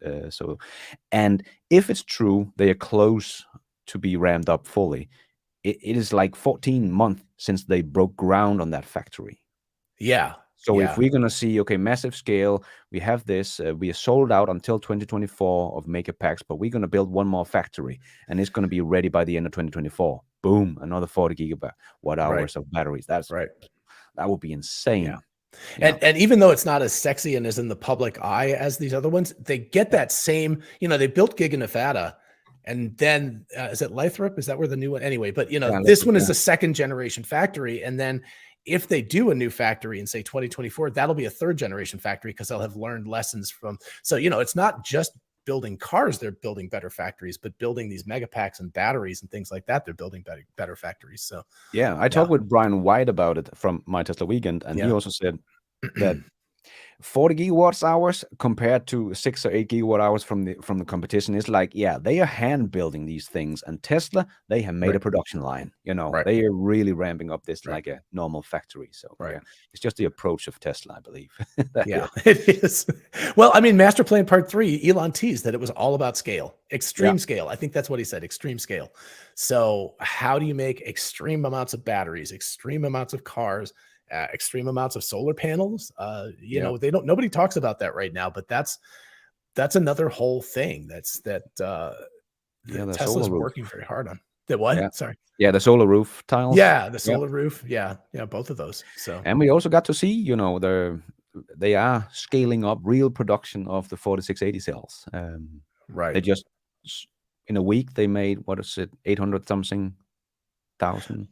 Speaker 1: And if it's true, they are close to be ramped up fully. It is like 14 months since they broke ground on that factory.
Speaker 2: Yeah.
Speaker 1: So if we're going to see, massive scale, we have this, we are sold out until 2024 of maker packs, but we're going to build one more factory and it's going to be ready by the end of 2024. Boom, another 40 gigawatt hours of batteries. That's right. That would be insane.
Speaker 2: Yeah. And even though it's not as sexy and as in the public eye as these other ones, they get that same, they built Giga Nevada. And then is it Lathrop? Is that where the new one? Anyway, but this one is a 2nd generation factory. And then if they do a new factory in say 2024, that'll be a 3rd generation factory, because they'll have learned lessons from. So, it's not just building cars, they're building better factories, but building these mega packs and batteries and things like that, they're building better factories. So
Speaker 1: I talked with Brian White about it from My Tesla Weekend, and he also said that 40 gigawatt hours compared to 6 or 8 gigawatt hours from the competition is like, they are hand building these things, and Tesla, they have made a production line. They are really ramping up this like a normal factory. So it's just the approach of Tesla, I believe.
Speaker 2: It is. Well, I mean, Master Plan Part 3, Elon teased that it was all about scale, extreme scale. I think that's what he said, extreme scale. So how do you make extreme amounts of batteries, extreme amounts of cars, extreme amounts of solar panels? Nobody talks about that right now, but that's another whole thing Tesla's working very hard on. The what? Sorry.
Speaker 1: Yeah, the solar roof tiles.
Speaker 2: Yeah, the solar roof. Yeah, both of those. So,
Speaker 1: and we also got to see, they are scaling up real production of the 4680 cells. They just in a week they made, what is it, 800 something thousand.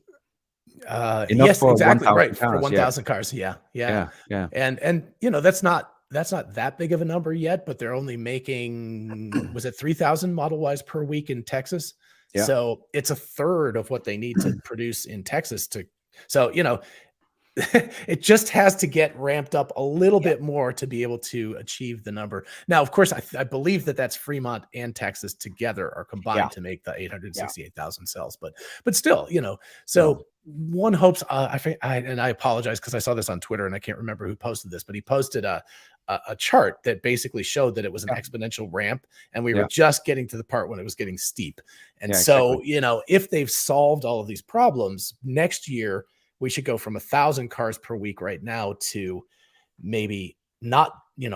Speaker 2: Yes, exactly. Right.
Speaker 1: Cars,
Speaker 2: for 1,000 cars. Yeah. And that's not that big of a number yet, but they're only making, was it 3,000 Model Ys per week in Texas?
Speaker 1: Yeah.
Speaker 2: So it's a third of what they need to produce in Texas so, it just has to get ramped up a little bit more to be able to achieve the number. Now, of course, I believe that that's Fremont and Texas together are combined to make the 868,000 cells, but still, so one hopes, and I apologize because I saw this on Twitter and I can't remember who posted this, but he posted a chart that basically showed that it was an exponential ramp and we were just getting to the part when it was getting steep. And so, if they've solved all of these problems next year, we should go from 1,000 cars per week right now to maybe not,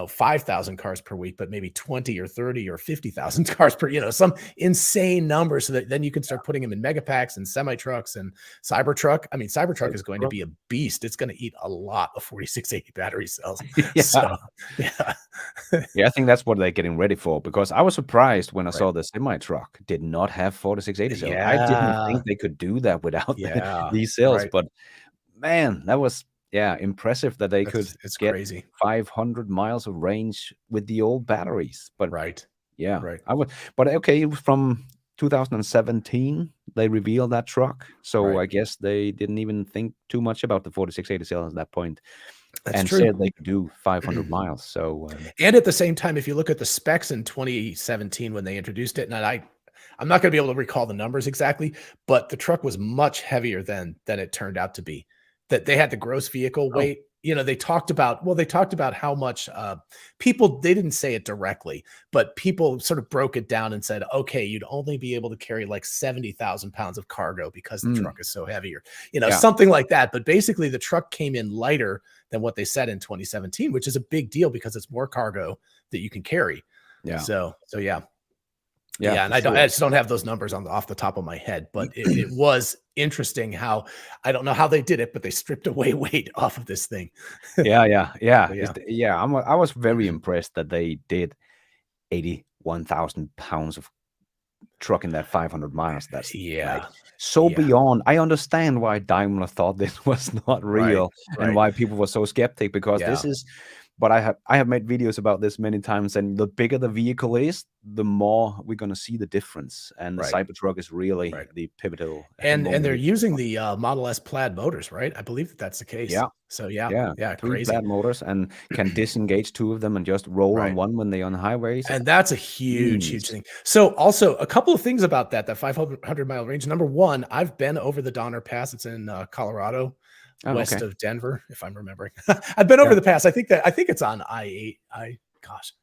Speaker 2: 5,000 cars per week, but maybe 20 or 30 or 50,000 cars per, some insane number so that then you can start putting them in megapacks and semi trucks and Cybertruck. I mean, Cybertruck is going to be a beast. It's going to eat a lot of 4680 battery cells. So,
Speaker 1: I think that's what they're getting ready for, because I was surprised when I saw the semi truck did not have 4680 cells. I didn't think they could do that without these cells, but man, that was impressive that they could get
Speaker 2: crazy
Speaker 1: 500 miles of range with the old batteries. But but okay, from 2017 they revealed that truck, so I guess they didn't even think too much about the 4680 cells at that point. That's true. Said they could do 500 miles. So
Speaker 2: and at the same time, if you look at the specs in 2017 when they introduced it, and I'm not going to be able to recall the numbers exactly, but the truck was much heavier than it turned out to be. That they had the gross vehicle weight. They talked about how much people, they didn't say it directly, but people sort of broke it down and said, okay, you'd only be able to carry like 70,000 pounds of cargo because the truck is so heavier, something like that. But basically the truck came in lighter than what they said in 2017, which is a big deal because it's more cargo that you can carry. So and I just don't have those numbers off the top of my head, but it was interesting how, I don't know how they did it, but they stripped away weight off of this thing.
Speaker 1: I was very impressed that they did 81,000 pounds of truck in that 500 miles. That's beyond. I understand why Daimler thought this was not real and why people were so skeptic, because this is. But I have made videos about this many times, and the bigger the vehicle is, the more we're going to see the difference. And the Cybertruck is really the pivotal.
Speaker 2: And they're using the Model S Plaid motors, right? I believe that's the case. So
Speaker 1: three Plaid motors, and can disengage two of them and just roll on one when they're on the highways.
Speaker 2: And that's a huge thing. So also a couple of things about that 500-mile range. Number one, I've been over the Donner Pass. It's in Colorado. West of Denver, if I'm remembering. I've been over the pass. I think it's on I-8. Gosh,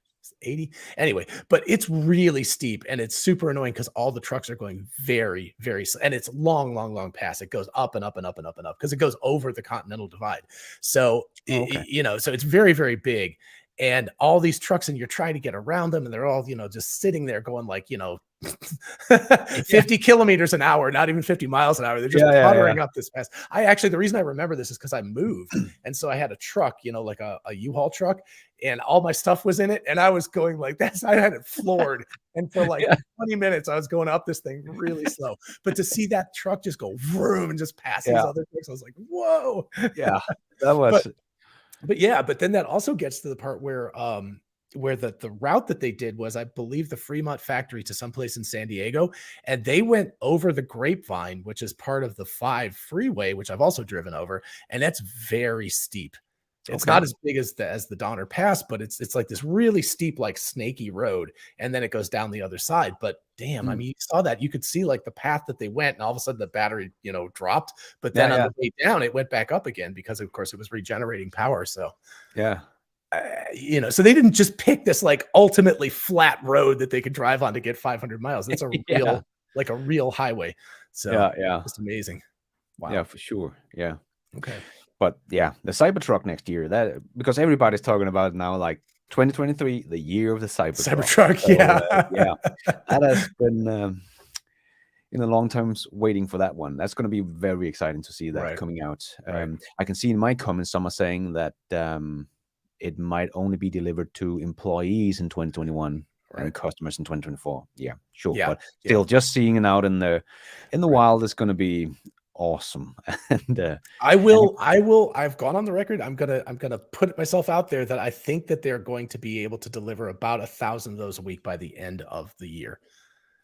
Speaker 2: 80. Anyway, but it's really steep and it's super annoying because all the trucks are going very, very slow. And it's long pass. It goes up and up and up and up and up because it goes over the Continental Divide. So, so it's very, very big. And all these trucks, and you're trying to get around them, and they're all, just sitting there going like, 50 kilometers an hour, not even 50 miles an hour. They're just puttering up this pass. The reason I remember this is because I moved. And so I had a truck, like a U-Haul truck, and all my stuff was in it. And I was going like this. I had it floored. And for like 20 minutes, I was going up this thing really slow. But to see that truck just go vroom and just pass these other trucks, I was like, whoa.
Speaker 1: Yeah, that was.
Speaker 2: But then that also gets to the part where the route that they did was, I believe, the Fremont factory to someplace in San Diego, and they went over the Grapevine, which is part of the 5 freeway, which I've also driven over, and that's very steep. It's not as big as the Donner Pass, but it's like this really steep, like snaky road, and then it goes down the other side. But damn, I mean, you saw that. You could see like the path that they went, and all of a sudden the battery, dropped. But then on the way down, it went back up again because, of course, it was regenerating power. So so they didn't just pick this like ultimately flat road that they could drive on to get 500 miles. That's a real, like a real highway. So it's amazing. Wow.
Speaker 1: Yeah, for sure. Yeah.
Speaker 2: Okay.
Speaker 1: But the Cybertruck next year, that because everybody's talking about it now, like 2023, the year of the Cybertruck.
Speaker 2: So,
Speaker 1: that has been in the long terms waiting for that one. That's going to be very exciting to see that coming out. I can see in my comments some are saying that it might only be delivered to employees in 2021 and customers in 2024. Yeah, sure. But still, just seeing it out in the wild is going to be awesome. And I've gone on the record. I'm gonna put myself out there that I think that they're going to be able to deliver about 1,000 of those a week by the end of the year.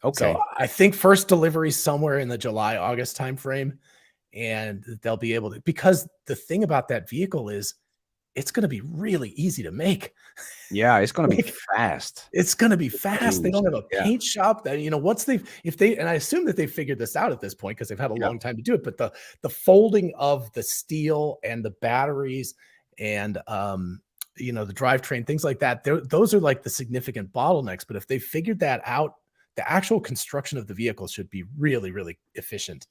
Speaker 1: Okay.
Speaker 2: So I think first delivery somewhere in the July, August timeframe, and they'll be able to, because the thing about that vehicle is it's going to be really easy to make.
Speaker 1: Yeah, it's gonna be
Speaker 2: Like,
Speaker 1: fast
Speaker 2: it's going to be
Speaker 1: to
Speaker 2: fast. They
Speaker 1: produce.
Speaker 2: don't have a
Speaker 1: Yeah,
Speaker 2: paint shop that, once if they, and I assume that they figured this out at this point because they've had a
Speaker 1: yeah,
Speaker 2: long time to do it, but the folding of the steel and the batteries and, the drivetrain, things like that, those are like the significant bottlenecks. But if they figured that out, the actual construction of the vehicle should be really, really efficient.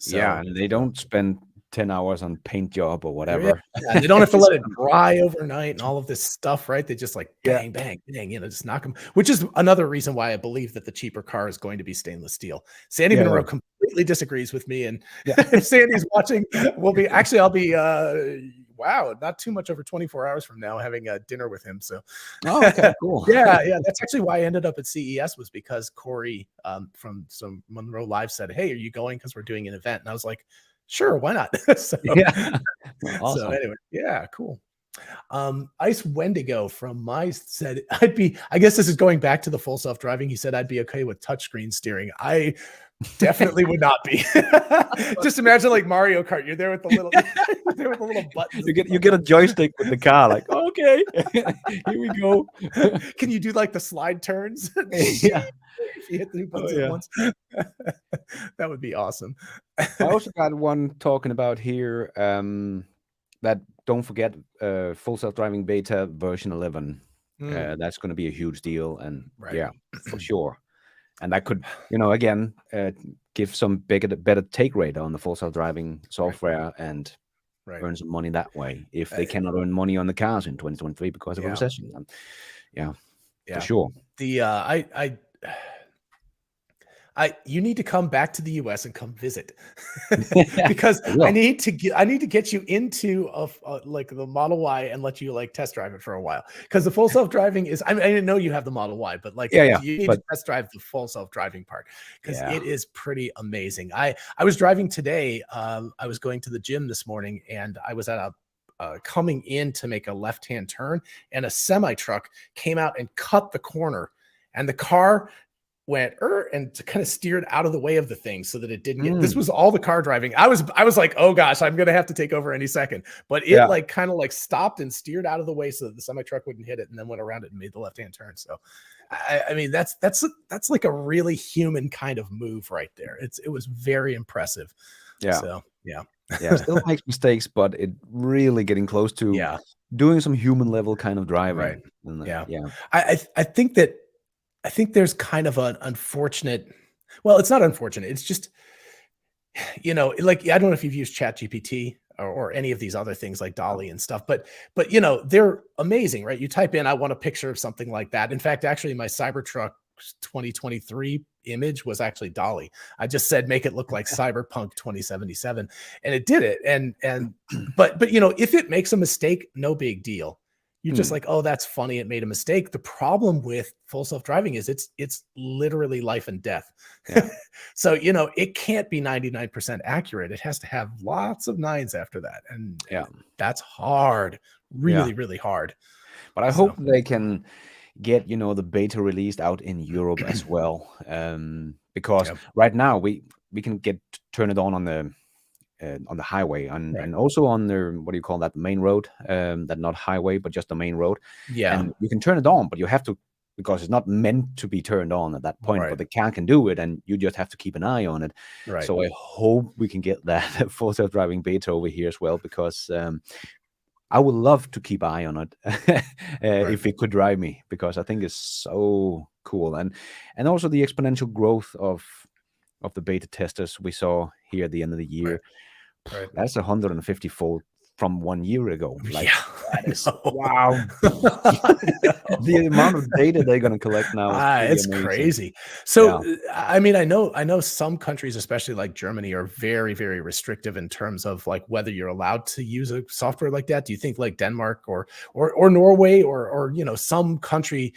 Speaker 1: yeah,
Speaker 2: So,
Speaker 1: and they don't spend 10 hours on paint job or
Speaker 2: yeah,
Speaker 1: whatever.
Speaker 2: and they don't have to
Speaker 1: It's
Speaker 2: let it dry overnight and all of this stuff, right? They just like
Speaker 1: yeah,
Speaker 2: bang, bang, bang, just knock them, which is another reason why I believe that the cheaper car is going to be stainless steel. Sandy
Speaker 1: yeah,
Speaker 2: Monroe
Speaker 1: yeah,
Speaker 2: completely disagrees with me. And
Speaker 1: yeah.
Speaker 2: if Sandy's watching, I'll be, wow, not too much over 24 hours from now having a dinner with him. So,
Speaker 1: Oh, okay, cool.
Speaker 2: yeah, that's actually why I ended up at CES, was because Corey from some Monroe Live said, "Hey, are you going? Because we're doing an event." And I was like, "Sure, why not?" So,
Speaker 1: Yeah.
Speaker 2: so
Speaker 1: Awesome.
Speaker 2: anyway, yeah, cool. Ice Wendigo from my said, I guess this is going back to the full self-driving. He said I'd be okay with touchscreen steering. I definitely would not be. Just imagine like Mario Kart. You're there with the little, you're there with the little buttons.
Speaker 1: You get a joystick with the car, like, okay, here we go.
Speaker 2: Can you do like the slide turns?
Speaker 1: Yeah.
Speaker 2: If you hit the two
Speaker 1: Oh,
Speaker 2: buttons at
Speaker 1: yeah.
Speaker 2: once. That would be awesome.
Speaker 1: I also got one talking about here, that don't forget, full self-driving beta version 11.
Speaker 2: Mm,
Speaker 1: That's gonna be a huge deal, and
Speaker 2: right.
Speaker 1: yeah, for sure. And that could, again, give some better take rate on the full self-driving software and
Speaker 2: Right.
Speaker 1: earn some money that way if they cannot earn money on the cars in 2023 because of a
Speaker 2: Yeah.
Speaker 1: recession. Yeah,
Speaker 2: Yeah.
Speaker 1: for sure.
Speaker 2: The you need to come back to the US and come visit because
Speaker 1: I will.
Speaker 2: I need to get you into like the Model Y and let you like test drive it for a while. Because the full self-driving is, I didn't know you have the Model Y, but like
Speaker 1: Yeah,
Speaker 2: you need
Speaker 1: but
Speaker 2: to test drive the full self-driving part because
Speaker 1: yeah.
Speaker 2: it is pretty amazing. I was driving today. I was going to the gym this morning and I was at coming in to make a left-hand turn, and a semi truck came out and cut the corner, and the car went and kind of steered out of the way of the thing so that it didn't get, this was all the car driving. I was like, oh gosh, I'm gonna have to take over any second. But it
Speaker 1: Yeah.
Speaker 2: like kind of like stopped and steered out of the way so that the semi truck wouldn't hit it, and then went around it and made the left hand turn. So I mean that's like a really human kind of move right there. It was very impressive.
Speaker 1: Yeah.
Speaker 2: So yeah.
Speaker 1: Yeah, still makes mistakes, but it really getting close to
Speaker 2: Yeah.
Speaker 1: doing some human level kind of driving.
Speaker 2: Right.
Speaker 1: And,
Speaker 2: Yeah.
Speaker 1: yeah.
Speaker 2: I think there's kind of an unfortunate, well, it's not unfortunate. It's just, like, I don't know if you've used ChatGPT or any of these other things like Dolly and stuff, but they're amazing, right? You type in, I want a picture of something like that. In fact, actually my Cybertruck 2023 image was actually Dolly. I just said, make it look like Cyberpunk 2077, and it did it. And but if it makes a mistake, no big deal. You're just like, oh, that's funny, it made a mistake. The problem with full self-driving is it's literally life and death.
Speaker 1: Yeah.
Speaker 2: So it can't be 99% accurate. It has to have lots of nines after that, and that's hard, really, really hard.
Speaker 1: But I hope they can get the beta released out in Europe as well, because right now we can turn it on the highway and also on the, what do you call that, main road, that not highway but just the main road. And you can turn it on, but you have to, because it's not meant to be turned on at that point, but the car can do it and you just have to keep an eye on it. So I hope we can get that full self-driving beta over here as well, because I would love to keep an eye on it if it could drive me, because I think it's so cool. And also the exponential growth of the beta testers we saw here at the end of the year. That's 150-fold from 1 year ago. Like, that is, wow. The amount of data they're going to collect now is
Speaker 2: it's
Speaker 1: amazing.
Speaker 2: crazy. So I mean, I know some countries, especially like Germany, are very, very restrictive in terms of like whether you're allowed to use a software like that. Do you think like Denmark or Norway or some country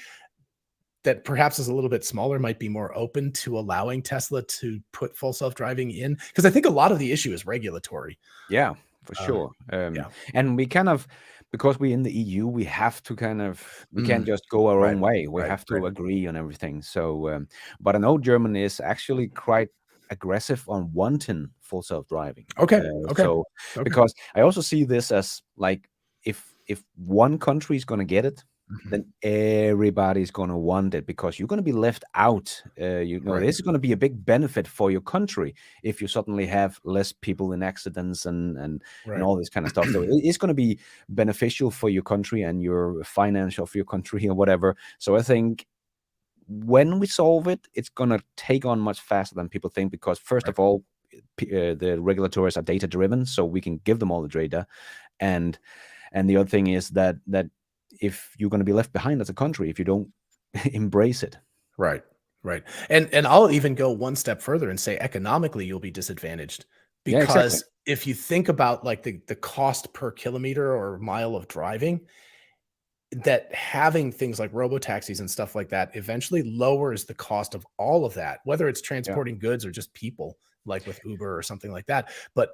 Speaker 2: that perhaps is a little bit smaller might be more open to allowing Tesla to put full self-driving in? Because I think a lot of the issue is regulatory.
Speaker 1: Yeah, for sure. And we kind of because we're in the EU, we have to we can't just go our own way. We have to agree on everything. So, but I know Germany is actually quite aggressive on wanting full self-driving.
Speaker 2: Okay.
Speaker 1: So, because I also see this as like, if one country is going to get it, then everybody's going to want it, because you're going to be left out. This is going to be a big benefit for your country if you suddenly have less people in accidents and all this kind of stuff. So it's going to be beneficial for your country and your financial for your country or whatever. So I think when we solve it, it's going to take on much faster than people think, because first of all, the regulators are data driven, so we can give them all the data. And the other thing is that if you're going to be left behind as a country if you don't embrace it.
Speaker 2: Right. And I'll even go one step further and say economically you'll be disadvantaged, because if you think about like the cost per kilometer or mile of driving, that having things like robo-taxis and stuff like that eventually lowers the cost of all of that, whether it's transporting goods or just people, like with Uber or something like that. But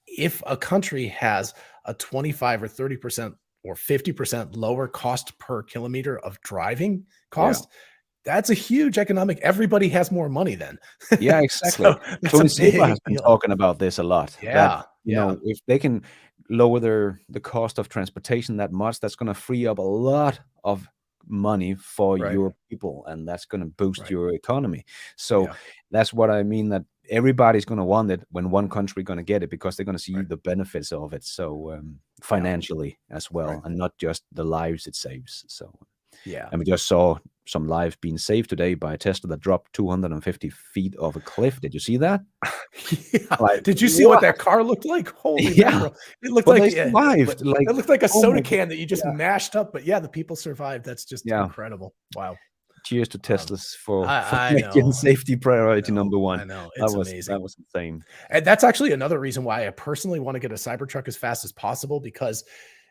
Speaker 2: if a country has a 25 or 30% or 50% lower cost per kilometer of driving cost, that's a huge economic. Everybody has more money then.
Speaker 1: Yeah, exactly. Tony Silva has been talking about this a lot. If they can lower the cost of transportation that much, that's going to free up a lot of money for your people, and that's going to boost your economy. So that's what I mean, that everybody's going to want it when one country going to get it, because they're going to see the benefits of it. So financially as well, and not just the lives it saves. So and we just saw some lives being saved today by a Tesla that dropped 250 feet off a cliff. Did you see that?
Speaker 2: Did you see what that car looked like? Holy mackerel. It looked like
Speaker 1: they survived.
Speaker 2: It looked like a soda can that you just mashed up. But the people survived. That's just incredible. Wow.
Speaker 1: Cheers to Teslas for making safety priority number one.
Speaker 2: I know. It's amazing.
Speaker 1: That was insane.
Speaker 2: And that's actually another reason why I personally want to get a Cybertruck as fast as possible, because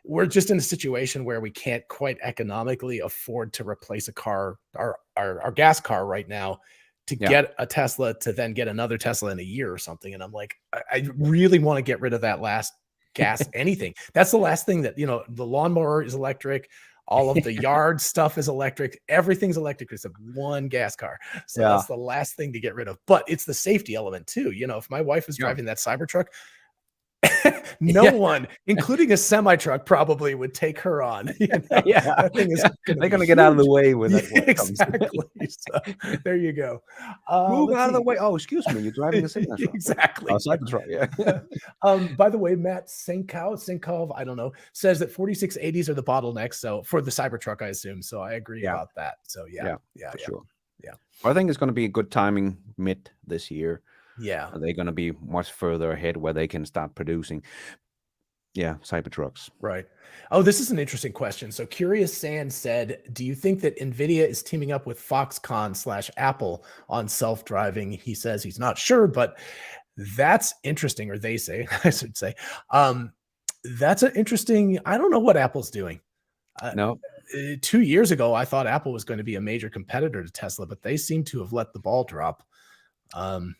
Speaker 2: we're just in a situation where we can't quite economically afford to replace a car, our gas car right now, to get a Tesla, to then get another Tesla in a year or something. And I'm like, I really want to get rid of that last gas anything. That's the last thing that, the lawnmower is electric. All of the yard stuff is electric. Everything's electric except one gas car. So that's the last thing to get rid of. But it's the safety element too. If my wife is driving that Cybertruck, no one, including a semi-truck, probably would take her on. That thing is
Speaker 1: they're going to get out of the way with it.
Speaker 2: Exactly. So there you go.
Speaker 1: Move out of the way. Oh, excuse me. You're driving a semi-truck.
Speaker 2: Exactly.
Speaker 1: Cybertruck.
Speaker 2: By the way, Matt Sinkov, I don't know, says that 4680s are the bottleneck. So for the Cybertruck, I assume. So I agree about that. So
Speaker 1: for sure. Well, I think it's going to be good timing mid this year. Are they going to be much further ahead where they can start producing Cybertrucks?
Speaker 2: Right. Oh, this is an interesting question. So Curious Sand said, do you think that NVIDIA is teaming up with Foxconn/Apple on self-driving? He says he's not sure, but that's interesting, or they say, I should say. That's an interesting, I don't know what Apple's doing.
Speaker 1: No.
Speaker 2: 2 years ago, I thought Apple was going to be a major competitor to Tesla, but they seem to have let the ball drop.
Speaker 1: And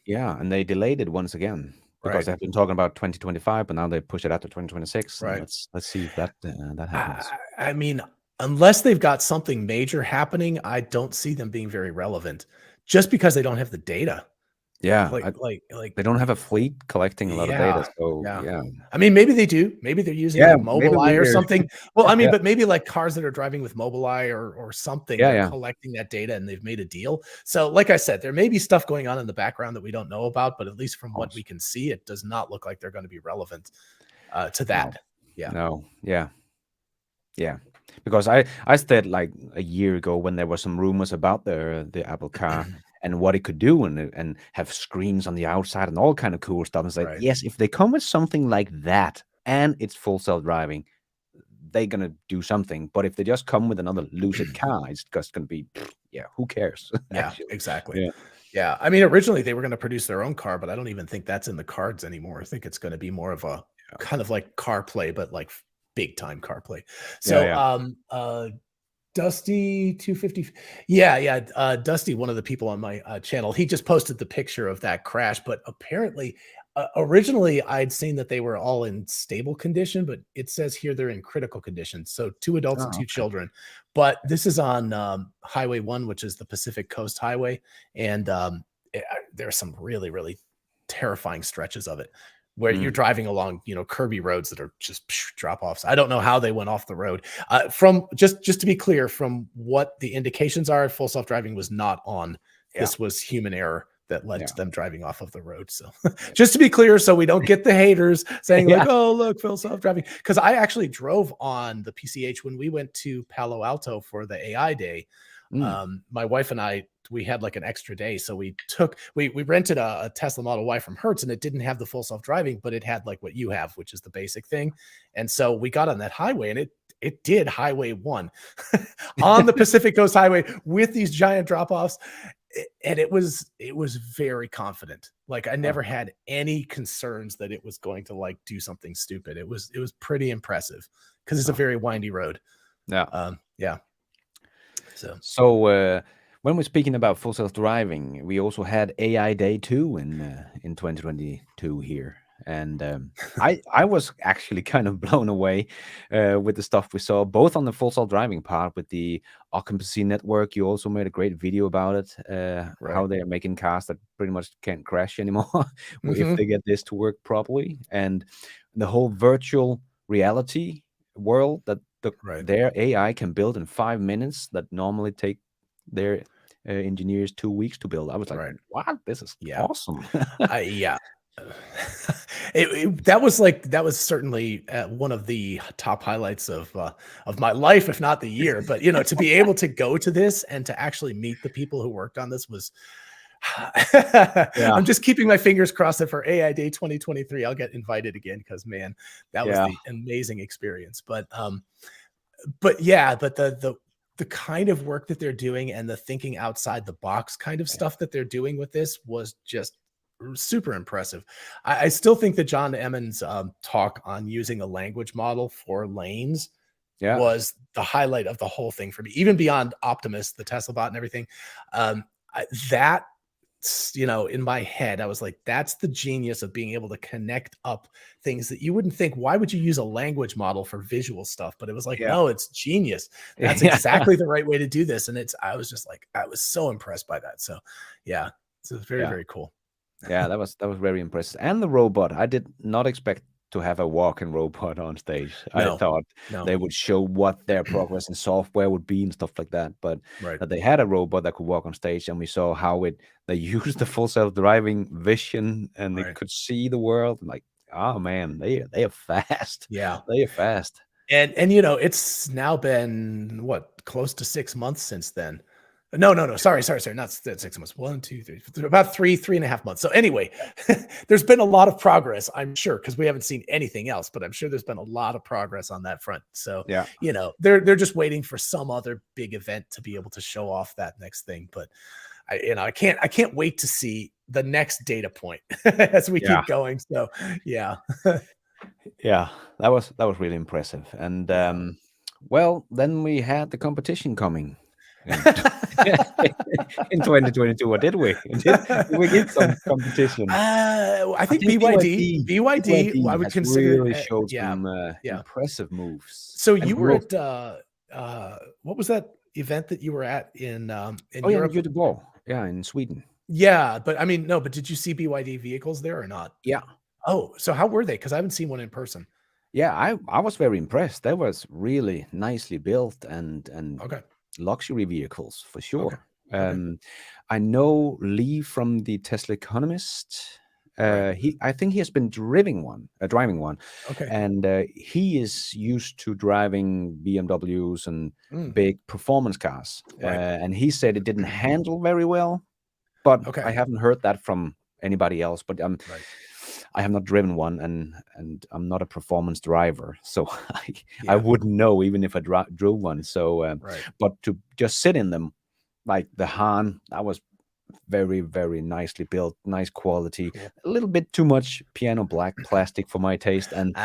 Speaker 1: they delayed it once again, because they've been talking about 2025, but now they push it out to 2026. Right. Let's see if that happens.
Speaker 2: I mean, unless they've got something major happening, I don't see them being very relevant, just because they don't have the data.
Speaker 1: Yeah, like they don't have a fleet collecting a lot of data. So
Speaker 2: I mean, maybe they do. Maybe they're using like Mobileye or something. Well, I mean, but maybe like cars that are driving with Mobileye or something, they're collecting that data and they've made a deal. So like I said, there may be stuff going on in the background that we don't know about, but at least from what we can see, it does not look like they're going to be relevant to that.
Speaker 1: Because I said like a year ago, when there were some rumors about the Apple car and what it could do, and have screens on the outside and all kind of cool stuff. It's like, yes, if they come with something like that and it's full self-driving, they're going to do something. But if they just come with another Lucid car, it's just going to be, who cares?
Speaker 2: Exactly. Yeah. I mean, originally they were going to produce their own car, but I don't even think that's in the cards anymore. I think it's going to be more of a kind of like CarPlay, but like big time CarPlay. So, Dusty 250. Dusty, one of the people on my channel, he just posted the picture of that crash, but apparently Originally, I'd seen that they were all in stable condition, but it says here they're in critical condition. So 2 adults and
Speaker 1: Oh,
Speaker 2: 2
Speaker 1: okay.
Speaker 2: children. But this is on Highway 1, which is the Pacific Coast Highway. And there are some really, really terrifying stretches of it where you're
Speaker 1: Mm.
Speaker 2: driving along, curvy roads that are just drop offs. I don't know how they went off the road. From just to be clear, from what the indications are, full self driving was not on.
Speaker 1: Yeah.
Speaker 2: This was human error that led
Speaker 1: Yeah.
Speaker 2: to them driving off of the road. So just to be clear, so we don't get the haters saying like,
Speaker 1: Yeah.
Speaker 2: oh, look, full self-driving. Because I actually drove on the PCH when we went to Palo Alto for the AI day.
Speaker 1: Mm.
Speaker 2: My wife and I, we had like an extra day. So we rented a Tesla Model Y from Hertz, and it didn't have the full self-driving, but it had like what you have, which is the basic thing. And so we got on that highway, and it did Highway 1 on the Pacific Coast Highway with these giant drop-offs. And it was very confident. Like I never had any concerns that it was going to like do something stupid. It was pretty impressive because it's a very windy road.
Speaker 1: Yeah.
Speaker 2: Yeah.
Speaker 1: So when we're speaking about full self-driving, we also had AI Day 2 in 2022 here. And I was actually kind of blown away with the stuff we saw, both on the full self-driving part with the occupancy network. You also made a great video about it, how they're making cars that pretty much can't crash anymore if they get this to work properly, and the whole virtual reality world that their AI can build in 5 minutes that normally take their engineers 2 weeks to build. I was like, wow, this is awesome.
Speaker 2: Yeah. That was certainly one of the top highlights of my life, if not the year. But to be able to go to this and to actually meet the people who worked on this was. I'm just keeping my fingers crossed that for AI Day 2023, I'll get invited again because man, that was the amazing experience. But the kind of work that they're doing and the thinking outside the box kind of stuff that they're doing with this was just super impressive. I still think that John Emmons' talk on using a language model for lanes was the highlight of the whole thing for me, even beyond Optimus, the Tesla bot and everything. In my head, I was like, that's the genius of being able to connect up things that you wouldn't think. Why would you use a language model for visual stuff? But it was like, no, it's genius. That's exactly the right way to do this. And I was just like, I was so impressed by that. So yeah, so it's very, very cool.
Speaker 1: Yeah, that was very impressive. And the robot, I did not expect to have a walking robot on stage. I thought they would show what their progress in software would be and stuff like that. But that they had a robot that could walk on stage, and we saw how they used the full self-driving vision, and they could see the world. I'm like, oh man, they are fast.
Speaker 2: Yeah,
Speaker 1: they are fast.
Speaker 2: And it's now been what, close to 6 months since then. No. Sorry. Not 6 months. 1, 2, 3, about 3.5 months. So anyway, there's been a lot of progress, I'm sure, because we haven't seen anything else, but I'm sure there's been a lot of progress on that front. So, they're just waiting for some other big event to be able to show off that next thing. But I can't wait to see the next data point as we keep going. So yeah.
Speaker 1: Yeah, that was really impressive. And well, then we had the competition coming. In 2022, what did we? Did we get some competition?
Speaker 2: I think BYD I would consider
Speaker 1: really showed some impressive moves.
Speaker 2: So you were at what was that event that you were at in Europe?
Speaker 1: WeBull, in Sweden.
Speaker 2: Yeah, but I mean, no, but did you see BYD vehicles there or not?
Speaker 1: Yeah.
Speaker 2: Oh, so how were they? Because I haven't seen one in person.
Speaker 1: Yeah, I was very impressed. They was really nicely built and luxury vehicles for sure. I know Lee from the Tesla Economist. I think he has been driving one. And he is used to driving BMWs and big performance cars. And he said it didn't handle very well, but I haven't heard that from anybody else. But I have not driven one, and I'm not a performance driver, so I wouldn't know even if I drove one. So, but to just sit in them, like the Han, that was very, very nicely built, nice quality. A little bit too much piano black plastic for my taste, and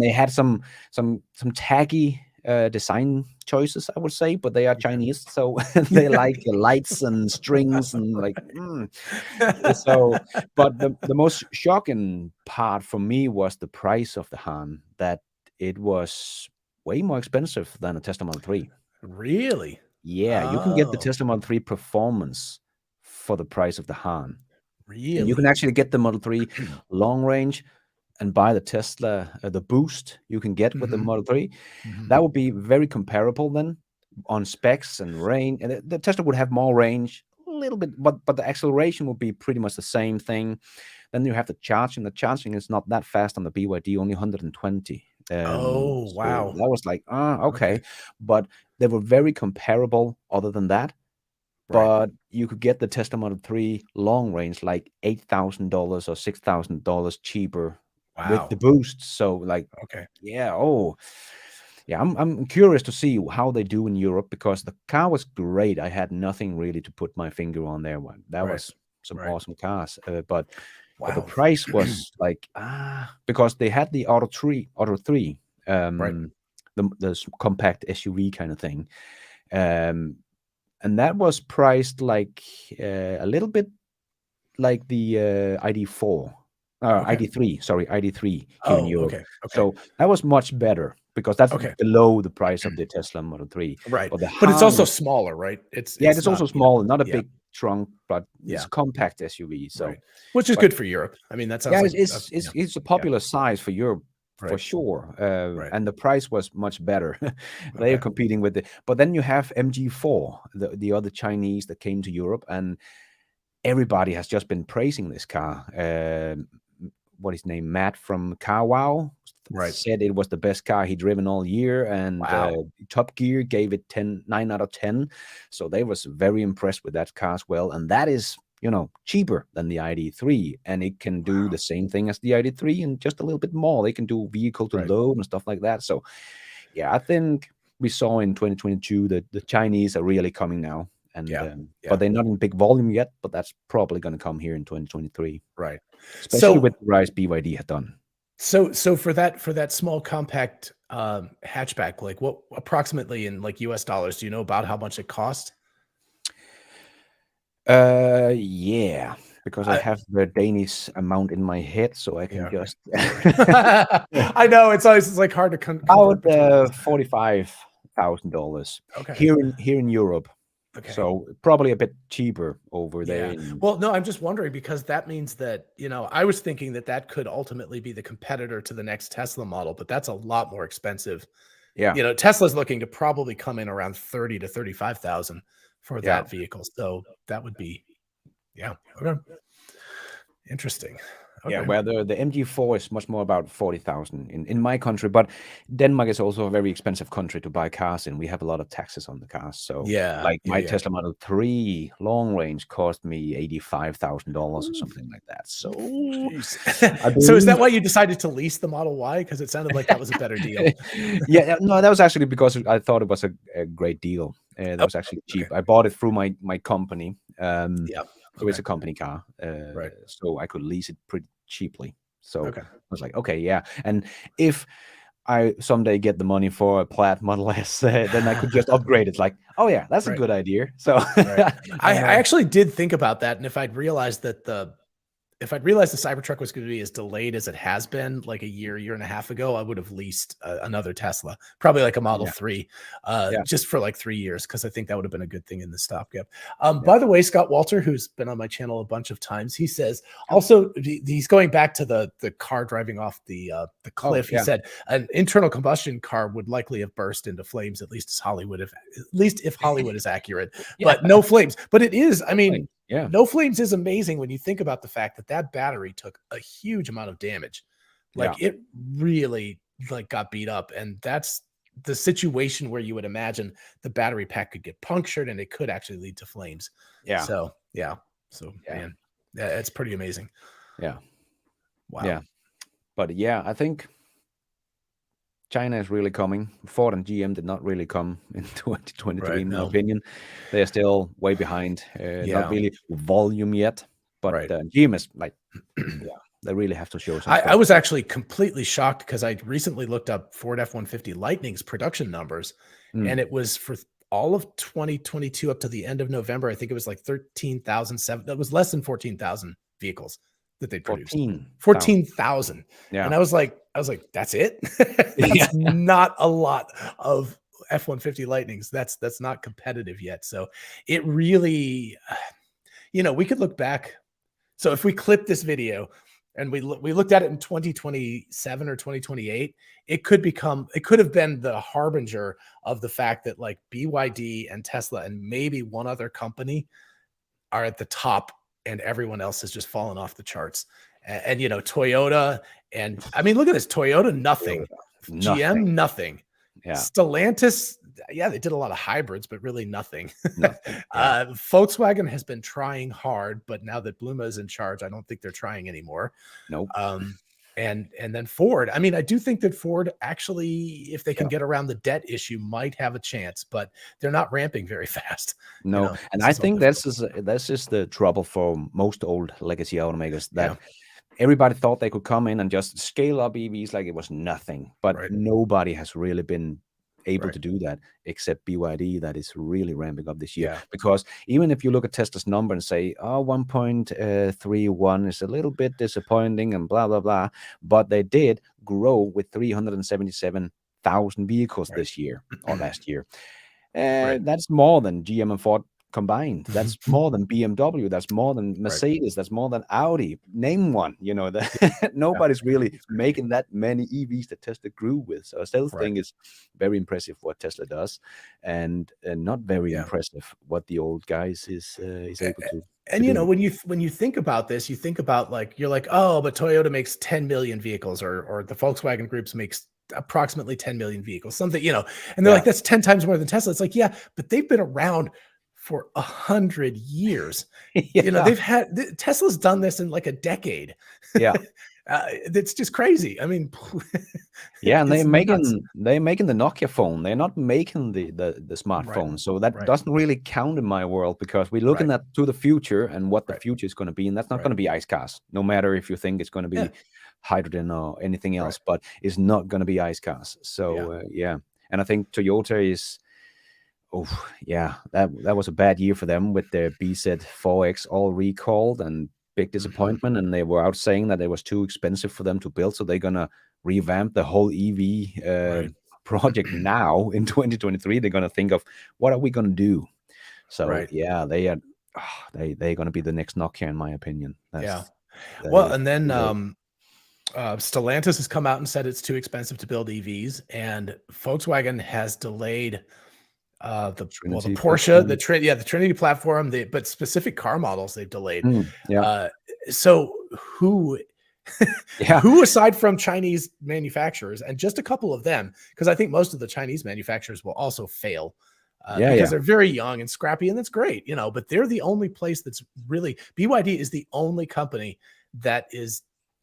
Speaker 1: they had some taggy design choices, I would say, but they are Chinese, so they like lights and strings and like. So, but the most shocking part for me was the price of the Han. That it was way more expensive than a Tesla Model 3.
Speaker 2: Really?
Speaker 1: Yeah, you can get the Tesla Model 3 performance for the price of the Han.
Speaker 2: Really?
Speaker 1: And you can actually get the Model 3 long range and buy the Tesla, the boost you can get with the Model 3. That would be very comparable then on specs and range. And the Tesla would have more range, a little bit, but the acceleration would be pretty much the same thing. Then you have the charging. The charging is not that fast on the BYD, only 120.
Speaker 2: Oh,
Speaker 1: So
Speaker 2: wow.
Speaker 1: that was like, okay. But they were very comparable other than that.
Speaker 2: Right.
Speaker 1: But you could get the Tesla Model 3 long range like $8,000 or $6,000 cheaper with the
Speaker 2: Wow.
Speaker 1: boost. So like,
Speaker 2: Okay.
Speaker 1: yeah, I'm curious to see how they do in Europe because the car was great. I had nothing really to put my finger on there. That
Speaker 2: Right.
Speaker 1: was some
Speaker 2: Right.
Speaker 1: awesome cars. But the
Speaker 2: Wow.
Speaker 1: price was like because they had the Auto 3,
Speaker 2: Right.
Speaker 1: the compact SUV kind of thing. And that was priced like a little bit like the ID4,
Speaker 2: Okay.
Speaker 1: ID3 here in Europe.
Speaker 2: Okay.
Speaker 1: So that was much better because that's
Speaker 2: Okay.
Speaker 1: below the price of the Tesla Model 3.
Speaker 2: Right.
Speaker 1: But the
Speaker 2: But it's
Speaker 1: Han
Speaker 2: also
Speaker 1: was,
Speaker 2: smaller, right? It's
Speaker 1: it's also
Speaker 2: not,
Speaker 1: small, not a
Speaker 2: yeah.
Speaker 1: big trunk, but it's
Speaker 2: Yeah.
Speaker 1: a compact SUV. So,
Speaker 2: Right. Which is
Speaker 1: but
Speaker 2: good for Europe. I mean, that sounds
Speaker 1: yeah,
Speaker 2: like
Speaker 1: it's a popular size for Europe for
Speaker 2: Right.
Speaker 1: sure.
Speaker 2: Right.
Speaker 1: And the price was much better. They are
Speaker 2: Okay.
Speaker 1: competing with it. But then you have MG4, the other Chinese that came to Europe, and everybody has just been praising this car. What is his name? Matt from Car Wow
Speaker 2: Right.
Speaker 1: said it was the best car he'd driven all year, and
Speaker 2: Wow.
Speaker 1: Top Gear gave it 9 out of 10. So they was very impressed with that car as well. And that is, cheaper than the ID3, and it can do the same thing as the ID3 and just a little bit more. They can do vehicle to load and stuff like that. So yeah, I think we saw in 2022 that the Chinese are really coming now. And but they're not in big volume yet, but that's probably going to come here in 2023.
Speaker 2: Right.
Speaker 1: Especially with the rise BYD had done.
Speaker 2: So for that small compact hatchback, like what approximately in like US dollars, do you know about how much it cost?
Speaker 1: Yeah, because I have the Danish amount in my head, so I can just.
Speaker 2: I know it's like hard to convert.
Speaker 1: About $45,000.
Speaker 2: Okay.
Speaker 1: Here in Europe.
Speaker 2: Okay.
Speaker 1: So probably a bit cheaper over there.
Speaker 2: Well, no, I'm just wondering because that means that, I was thinking that could ultimately be the competitor to the next Tesla model, but that's a lot more expensive.
Speaker 1: Yeah.
Speaker 2: Tesla's looking to probably come in around 30 to 35,000 for that vehicle. So that would be, okay. Interesting. Okay.
Speaker 1: Yeah, where the MG4 is much more about 40,000 in my country, but Denmark is also a very expensive country to buy cars in. We have a lot of taxes on the cars. So my Tesla Model 3 long range cost me $85,000 or something like that. So
Speaker 2: so is that why you decided to lease the Model Y? Because it sounded like that was a better deal.
Speaker 1: Yeah, no, that was actually because I thought it was a great deal. That was actually cheap. Okay. I bought it through my company. So it's a company car, so I could lease it pretty cheaply. So I was like, okay, yeah. And if I someday get the money for a Plaid Model S, then I could just upgrade it. Like, oh yeah, that's a good idea. So
Speaker 2: I actually did think about that, and if I'd realized the Cybertruck was going to be as delayed as it has been, like a year and a half ago, I would have leased another Tesla, probably like a Model 3, just for like 3 years, because I think that would have been a good thing in the stopgap. By the way, Scott Walter, who's been on my channel a bunch of times, he says also he's going back to the car driving off the cliff. He said an internal combustion car would likely have burst into flames, at least if Hollywood is accurate, but no flames. But it is, I mean.
Speaker 1: Yeah.
Speaker 2: No flames is amazing when you think about the fact that battery took a huge amount of damage. Like it really got beat up. And that's the situation where you would imagine the battery pack could get punctured and it could actually lead to flames.
Speaker 1: Yeah.
Speaker 2: So, man, it's pretty amazing.
Speaker 1: Yeah.
Speaker 2: Wow.
Speaker 1: Yeah. But I think China is really coming. Ford and GM did not really come in 2023, in my opinion. They are still way behind. Not really volume yet, but GM is like, They really have to show some
Speaker 2: I
Speaker 1: stuff.
Speaker 2: was actually completely shocked because I recently looked up Ford F-150 Lightning's production numbers, and it was for all of 2022 up to the end of November. I think it was like 13,007. That was less than 14,000 vehicles that they produced. 14,000.
Speaker 1: Yeah.
Speaker 2: And I was like, that's it?
Speaker 1: Yeah.
Speaker 2: That's not a lot of F-150 Lightnings. That's not competitive yet. So it really, we could look back. So if we clip this video and we looked at it in 2027 or 2028, it could have been the harbinger of the fact that like BYD and Tesla and maybe one other company are at the top and everyone else has just fallen off the charts. And Toyota, and I mean, look at this: Toyota, nothing. GM, nothing.
Speaker 1: Yeah.
Speaker 2: Stellantis, yeah, they did a lot of hybrids, but really nothing.
Speaker 1: Nothing. Yeah.
Speaker 2: Volkswagen has been trying hard, but now that Bluma is in charge, I don't think they're trying anymore.
Speaker 1: Nope.
Speaker 2: And then Ford. I mean, I do think that Ford actually, if they can get around the debt issue, might have a chance, but they're not ramping very fast.
Speaker 1: No, and I think that's just the trouble for most old legacy automakers, that everybody thought they could come in and just scale up EVs like it was nothing, but nobody has really been able to do that except BYD, that is really ramping up this year. Because even if you look at Tesla's number and say, 1.31 is a little bit disappointing and blah, blah, blah, but they did grow with 377,000 vehicles this year or last year. That's more than GM and Ford combined. That's more than BMW. That's more than Mercedes. That's more than Audi. Name one. Nobody's really making that many EVs that Tesla grew with. So I still think it's very impressive what Tesla does, and not very impressive what the old guys is able to.
Speaker 2: And when you think about this, you think about you're like, oh, but Toyota makes 10 million vehicles, or the Volkswagen groups makes approximately 10 million vehicles, something, and they're like, that's 10 times more than Tesla. It's like, yeah, but they've been around for 100 years. Tesla's done this in like a decade. It's just crazy. I mean,
Speaker 1: and they're making the Nokia phone. They're not making the smartphone. So that doesn't really count in my world, because we're looking at to the future and what the future is going to be, and that's not going to be ICE cars, no matter if you think it's going to be hydrogen or anything else, but it's not going to be ICE cars. So and I think Toyota is, that was a bad year for them with their BZ4X all recalled and big disappointment. And they were out saying that it was too expensive for them to build, so they're gonna revamp the whole EV project now in 2023. They're gonna think of what are we gonna do. So they're gonna be the next Nokia, in my opinion.
Speaker 2: Well, and then Stellantis has come out and said it's too expensive to build EVs, and Volkswagen has delayed the Porsche, the Trinity platform, but specific car models they've delayed. So who aside from Chinese manufacturers, and just a couple of them, because I think most of the Chinese manufacturers will also fail because they're very young and scrappy, and that's great, but they're the only place that's really, BYD is the only company that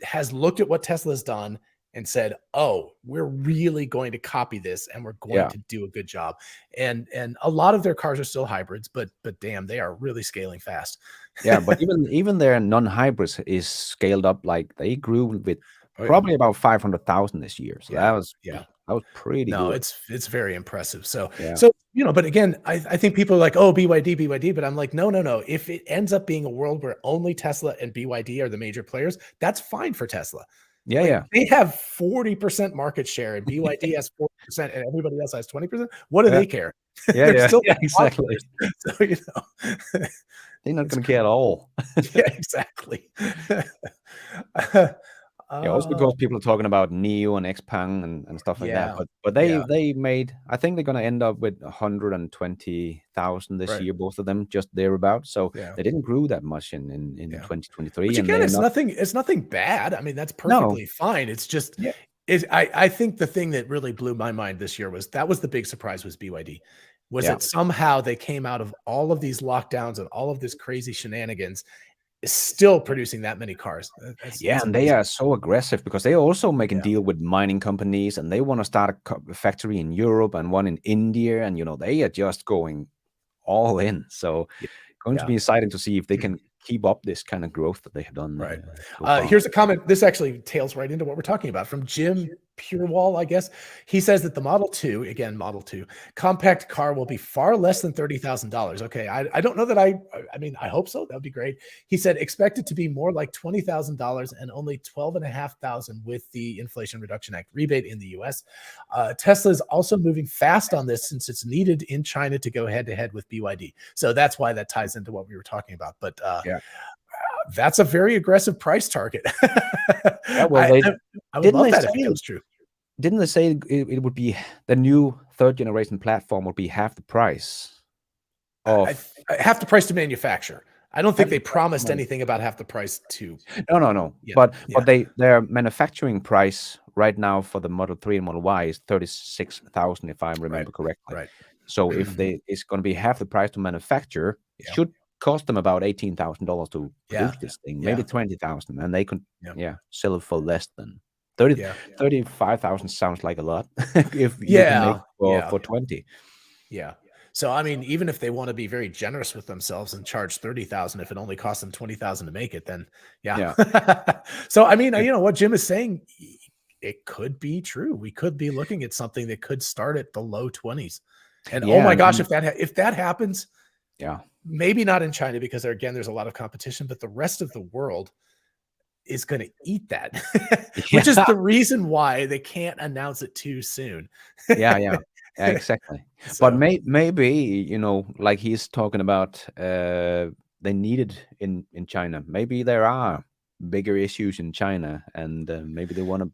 Speaker 2: has looked at what Tesla's done and said, oh, we're really going to copy this, and we're going to do a good job. And a lot of their cars are still hybrids, but damn, they are really scaling fast.
Speaker 1: But even their non-hybrids is scaled up. Like they grew with probably about 500,000 this year. So that was pretty good.
Speaker 2: It's very impressive. So but again, I think people are like, oh, BYD, but I'm like, no. If it ends up being a world where only Tesla and BYD are the major players, that's fine for Tesla. They have 40% market share, and BYD has 40%, and everybody else has 20%. What do they care?
Speaker 1: Exactly.
Speaker 2: So,
Speaker 1: they're not going to care at all.
Speaker 2: Exactly.
Speaker 1: Also because people are talking about Neo and Xpeng and stuff like that. But they made, I think they're going to end up with 120,000 this year, both of them, just thereabouts. So they didn't grow that much in 2023.
Speaker 2: Which again, it's nothing bad. I mean, that's perfectly fine. It's just, I think the thing that really blew my mind this year was the big surprise was BYD. That somehow they came out of all of these lockdowns and all of this crazy shenanigans is still producing that many cars. That's
Speaker 1: and they are so aggressive because they also make a deal with mining companies, and they want to start a factory in Europe and one in India, and they are just going all in. So going to be exciting to see if they can keep up this kind of growth that they have done.
Speaker 2: Right.
Speaker 1: So far.
Speaker 2: Here's a comment. This actually tails right into what we're talking about from Jim Purewall, I guess. He says that the Model 2, again, Model 2 compact car will be far less than $30,000. Okay. I don't know that I mean, I hope so. That would be great. He said, expect it to be more like $20,000 and only $12,500 with the Inflation Reduction Act rebate in the US. Tesla is also moving fast on this since it's needed in China to go head to head with BYD. So that's why that ties into what we were talking about. But
Speaker 1: yeah.
Speaker 2: That's a very aggressive price target.
Speaker 1: Yeah, well,
Speaker 2: I would love that if it was true.
Speaker 1: Didn't they say it would be the new third generation platform would be half the price of
Speaker 2: half the price to manufacture? I don't think they promised anything about half the price to.
Speaker 1: No. Yeah. But their manufacturing price right now for the Model 3 and Model Y is $36,000, if I remember correctly.
Speaker 2: Right.
Speaker 1: So if it's going to be half the price to manufacture, it should cost them about $18,000 to produce this thing, maybe $20,000, and they could sell it for less than 35,000. Sounds like a lot if you can make for 20.
Speaker 2: Yeah. So I mean, even if they want to be very generous with themselves and charge 30,000, if it only costs them 20,000 to make it, then So I mean, you know what Jim is saying, it could be true. We could be looking at something that could start at the low 20s. And oh my gosh, if that happens, maybe not in China, because there's a lot of competition, but the rest of the world is going to eat that, which is the reason why they can't announce it too soon.
Speaker 1: Yeah, exactly. So, but maybe, you know, like he's talking about, they need it in China. Maybe there are bigger issues in China, and maybe they want to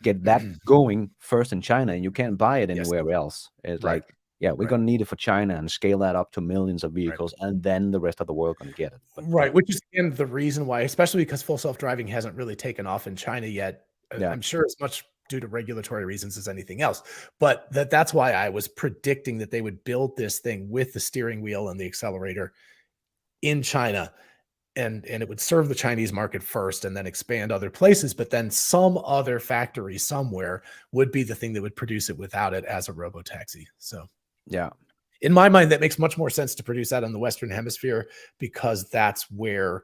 Speaker 1: get that going first in China, and you can't buy it anywhere else. It's like, we're going to need it for China and scale that up to millions of vehicles, and then the rest of the world going to get it. But,
Speaker 2: which is again the reason why, especially because full self-driving hasn't really taken off in China yet. I'm sure it's much due to regulatory reasons as anything else, but that's why I was predicting that they would build this thing with the steering wheel and the accelerator in China, and it would serve the Chinese market first and then expand other places, but then some other factory somewhere would be the thing that would produce it without it as a robotaxi. So in my mind, that makes much more sense to produce that in the Western Hemisphere, because that's where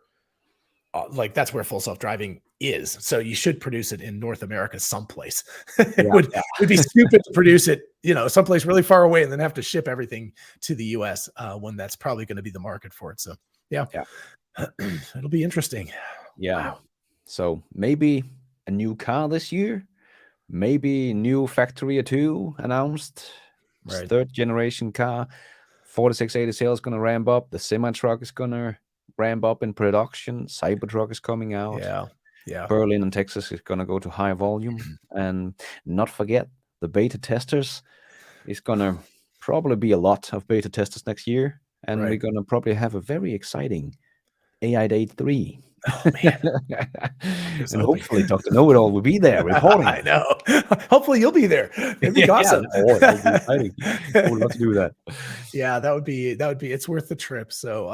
Speaker 2: full self-driving is. So you should produce it in North America someplace. It would be stupid to produce it, you know, someplace really far away and then have to ship everything to the US when that's probably going to be the market for it. So it'll be interesting.
Speaker 1: Wow. So maybe a new car this year, maybe new factory or two announced. Third generation car, 4680 sales going to ramp up. The semi truck is going to ramp up in production. Cybertruck is coming out. Berlin and Texas is going to go to high volume. And not forget, the beta testers is going to probably be a lot of beta testers next year. And we're going to probably have a very exciting AI Day 3.
Speaker 2: Oh man!
Speaker 1: And hopefully Dr. Know-It-All will be there reporting.
Speaker 2: I know. Hopefully you'll be there. It'd be awesome.
Speaker 1: It'll be exciting. I would love to do that.
Speaker 2: Yeah, that would be. It's worth the trip. So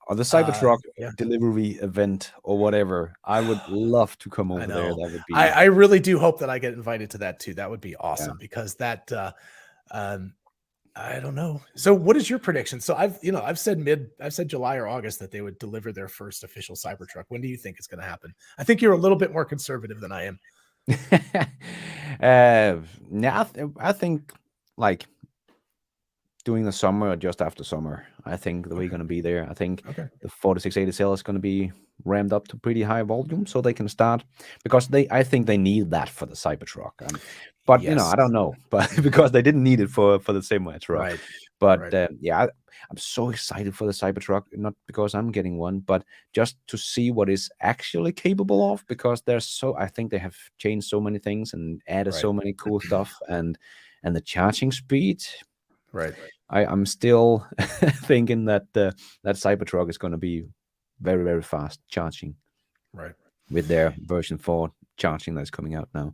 Speaker 1: or the Cybertruck delivery event or whatever. I would love to come over there. That would be.
Speaker 2: I really do hope that I get invited to that too. That would be awesome because that. I don't know. So what is your prediction? So I've said July or August that they would deliver their first official Cybertruck. When do you think it's going to happen? I think you're a little bit more conservative than I am.
Speaker 1: I think like during the summer or just after summer, I think that we're going to be there. I think the 4680 cell is going to be ramped up to pretty high volume so they can start, because I think they need that for the Cybertruck. But you know, I don't know, but because they didn't need it for the semi truck. But I'm so excited for the Cybertruck, not because I'm getting one, but just to see what it's actually capable of, because I think they have changed so many things and added so many cool stuff, and the charging speed. I'm still thinking that that Cybertruck is going to be very, very fast charging. With their version 4 charging that's coming out now.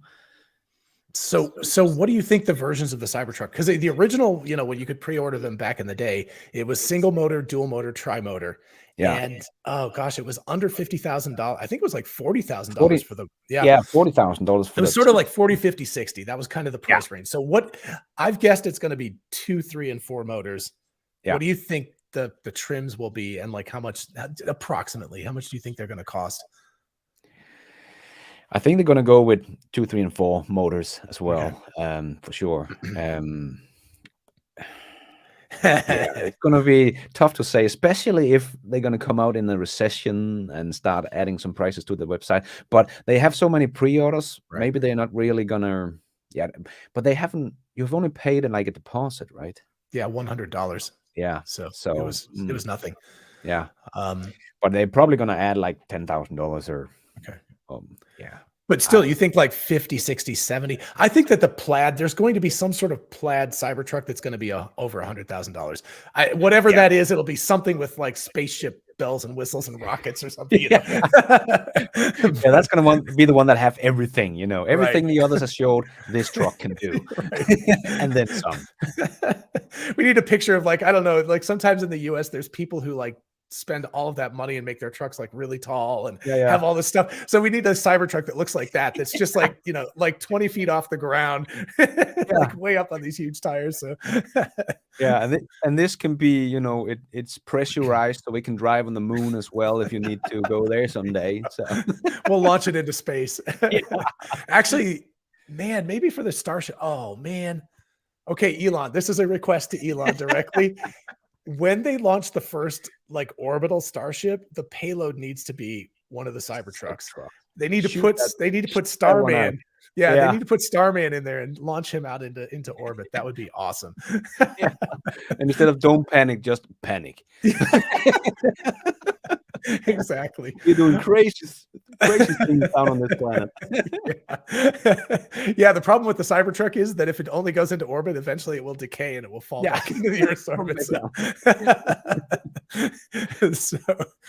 Speaker 2: So what do you think the versions of the Cybertruck? Because the original, you know, when you could pre-order them back in the day, it was single motor, dual motor, tri-motor. And oh gosh, it was under $50,000. I think it was like $40,000 for the
Speaker 1: $40,000
Speaker 2: it was sort of like 40, 50, 60. That was kind of the price range. So what I've guessed it's going to be 2, 3, and 4 motors. What do you think the trims will be, and like how much approximately, how much do you think they're going to cost?
Speaker 1: I think they're going to go with 2, 3, and 4 motors as well, for sure. Yeah, it's going to be tough to say, especially if they're going to come out in a recession and start adding some prices to the website. But they have so many pre-orders, maybe they're not really going to, but they haven't, you've only paid like a deposit, right?
Speaker 2: Yeah, $100.
Speaker 1: Yeah.
Speaker 2: So
Speaker 1: So
Speaker 2: it was nothing.
Speaker 1: Yeah. But they're probably going to add like $10,000 or, yeah.
Speaker 2: But still, you think like 50, 60, 70. I think that the Plaid, there's going to be some sort of Plaid Cybertruck that's going to be over $100,000. Whatever that is, it'll be something with like spaceship bells and whistles and rockets or something. You know?
Speaker 1: That's going to be the one that have everything, you know, everything the others have showed this truck can do. And then some.
Speaker 2: We need a picture of like, I don't know, like sometimes in the US, there's people who like spend all of that money and make their trucks like really tall and have all this stuff. So we need a Cybertruck that looks like that. That's just like, you know, like 20 feet off the ground, like way up on these huge tires. So
Speaker 1: and this can be, you know, it's pressurized so we can drive on the moon as well if you need to go there someday. So
Speaker 2: we'll launch it into space. Actually, man, maybe for the Starship. Oh man. Okay, Elon, this is a request to Elon directly. When they launch the first like orbital Starship, the payload needs to be one of the Cybertrucks. They need to put Starman. Yeah, they need to put Starman in there and launch him out into orbit. That would be awesome.
Speaker 1: And instead of don't panic, just panic.
Speaker 2: Exactly.
Speaker 1: You're doing crazy things down on this planet.
Speaker 2: Yeah, the problem with the Cybertruck is that if it only goes into orbit, eventually it will decay and it will fall back into the Earth's orbit. So,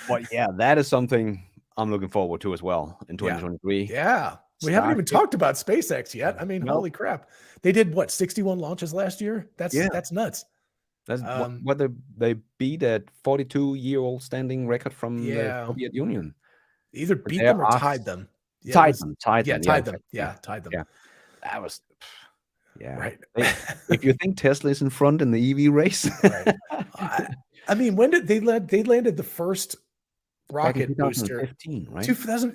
Speaker 1: well, yeah, that is something I'm looking forward to as well in 2023.
Speaker 2: Yeah. We haven't even talked about SpaceX yet. I mean, holy crap. They did what, 61 launches last year? That's nuts.
Speaker 1: That's what they beat that 42-year-old standing record from the Soviet Union.
Speaker 2: Either beat them or tied them.
Speaker 1: Tied them.
Speaker 2: Tied them. Yeah.
Speaker 1: That was,
Speaker 2: right.
Speaker 1: If you think Tesla is in front in the EV race,
Speaker 2: I mean, when did they landed the first rocket booster?
Speaker 1: 2015, right?
Speaker 2: 2000.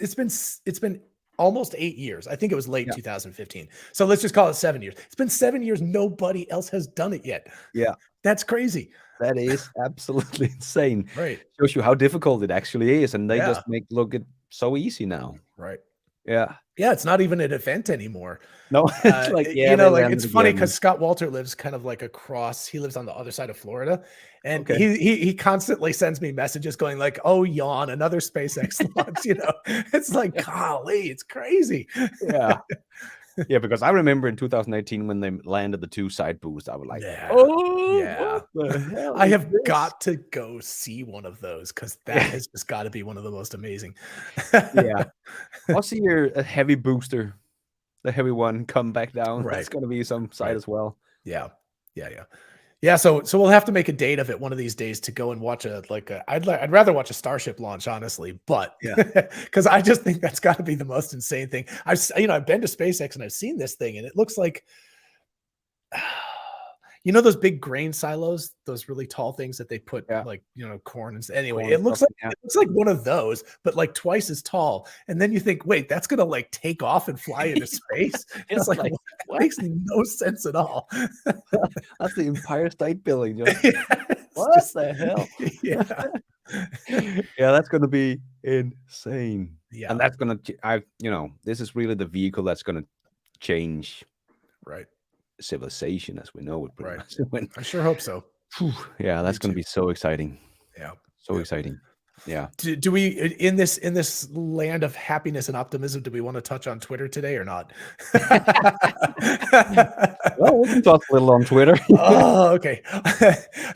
Speaker 2: It's been almost 8 years. I think it was late 2015. So let's just call it 7 years. It's been 7 years. Nobody else has done it yet.
Speaker 1: Yeah.
Speaker 2: That's crazy.
Speaker 1: That is absolutely insane.
Speaker 2: Right.
Speaker 1: Shows you how difficult it actually is. And they just make look it so easy now.
Speaker 2: Right.
Speaker 1: Yeah.
Speaker 2: Yeah. It's not even an event anymore.
Speaker 1: No, it's like,
Speaker 2: you know, like it's funny because Scott Walter lives kind of like across, he lives on the other side of Florida. And he constantly sends me messages going like, oh, yawn, another SpaceX launch, you know, it's like, golly, it's crazy.
Speaker 1: Yeah. Yeah, because I remember in 2018 when they landed the 2 side boosts, I was like,
Speaker 2: I have got to go see one of those because that has just got to be one of the most amazing.
Speaker 1: I'll see your heavy booster, the heavy one, come back down. That's going to be some side as well. Yeah, so we'll have to make a date of it one of these days to go and watch I'd rather watch a Starship launch, honestly, but because I just think that's got to be the most insane thing. I've been to SpaceX and I've seen this thing and it looks like, you know, those big grain silos, those really tall things that they put like, you know, corn and anyway, it looks like one of those, but like twice as tall. And then you think, wait, that's going to like take off and fly into space. It's like, what makes no sense at all. That's the Empire State Building. What the hell? Yeah, that's going to be insane. Yeah. And that's going to, this is really the vehicle that's going to change.
Speaker 2: Right.
Speaker 1: Civilization as we know it.
Speaker 2: I sure hope so.
Speaker 1: Yeah, that's going to be so exciting.
Speaker 2: Yeah.
Speaker 1: So exciting. Yeah.
Speaker 2: Do we in this land of happiness and optimism, do we want to touch on Twitter today or not?
Speaker 1: Well, we can talk a little on Twitter.
Speaker 2: Oh, okay.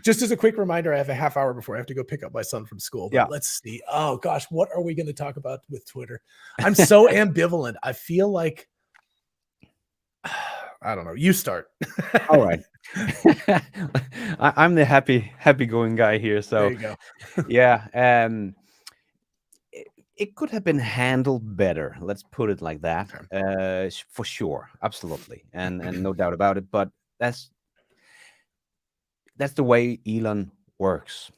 Speaker 2: Just as a quick reminder, I have a half hour before I have to go pick up my son from school. But let's see. Oh gosh, what are we going to talk about with Twitter? I'm so ambivalent. I feel like I don't know. You start.
Speaker 1: All right. I'm the happy going guy here. So
Speaker 2: there you
Speaker 1: go. It could have been handled better. Let's put it like that. For sure. Absolutely. And no doubt about it. But that's the way Elon works.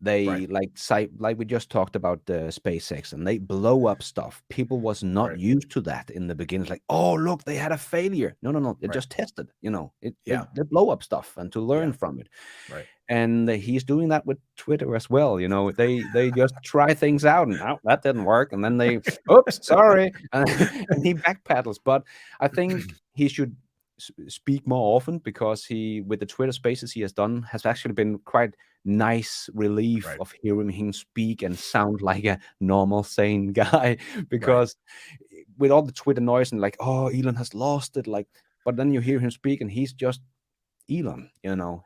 Speaker 1: They like we just talked about SpaceX, and they blow up stuff. People was not used to that in the beginning. It's like, oh look, they had a failure. No, they just tested. They blow up stuff and to learn from it.
Speaker 2: Right.
Speaker 1: And he's doing that with Twitter as well. They just try things out, and oh, that didn't work, and then they, oops, sorry, and he backpedals. But I think he should speak more often, because he, with the Twitter Spaces he has done, has actually been quite nice relief of hearing him speak and sound like a normal, sane guy. Because with all the Twitter noise and like, oh, Elon has lost it, like, but then you hear him speak and he's just Elon,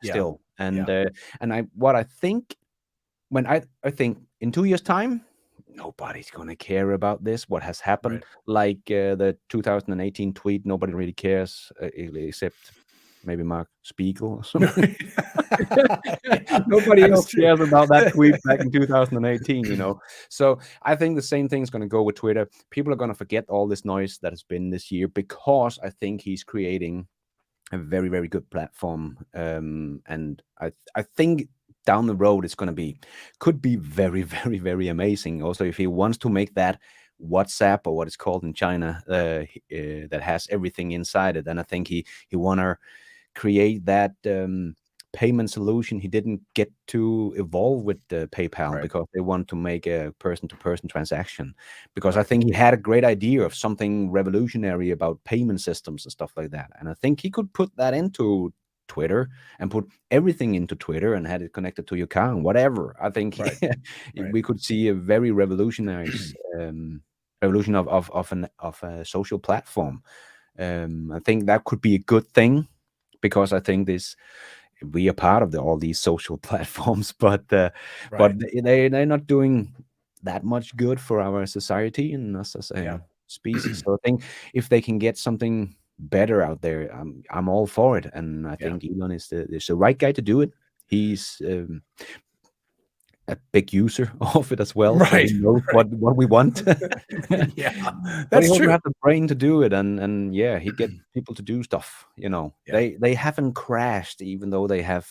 Speaker 1: still. And I think in 2 years' time, nobody's gonna care about this. What has happened, like the 2018 tweet, nobody really cares, except maybe Mark Spiegel or something. Nobody else cares about that tweet back in 2018. So I think the same thing is going to go with Twitter. People are going to forget all this noise that has been this year, because I think he's creating a very, very good platform. And I think down the road it's going to could be very, very, very amazing. Also, if he wants to make that WhatsApp, or what it's called in China, that has everything inside it, then I think he want to create that payment solution he didn't get to evolve with PayPal, because they want to make a person-to-person transaction. Because I think he had a great idea of something revolutionary about payment systems and stuff like that, and I think he could put that into Twitter and put everything into Twitter and had it connected to your car and whatever. I think we could see a very revolutionary revolution of a social platform. I think that could be a good thing, because I think we are part of all these social platforms, but they're not doing that much good for our society and us as a species. So I think if they can get something better out there, I'm all for it, and I think Elon is the right guy to do it. He's a big user of it as well, so he knows what we want. That's true. He have the brain to do it, and he get people to do stuff. They haven't crashed, even though they have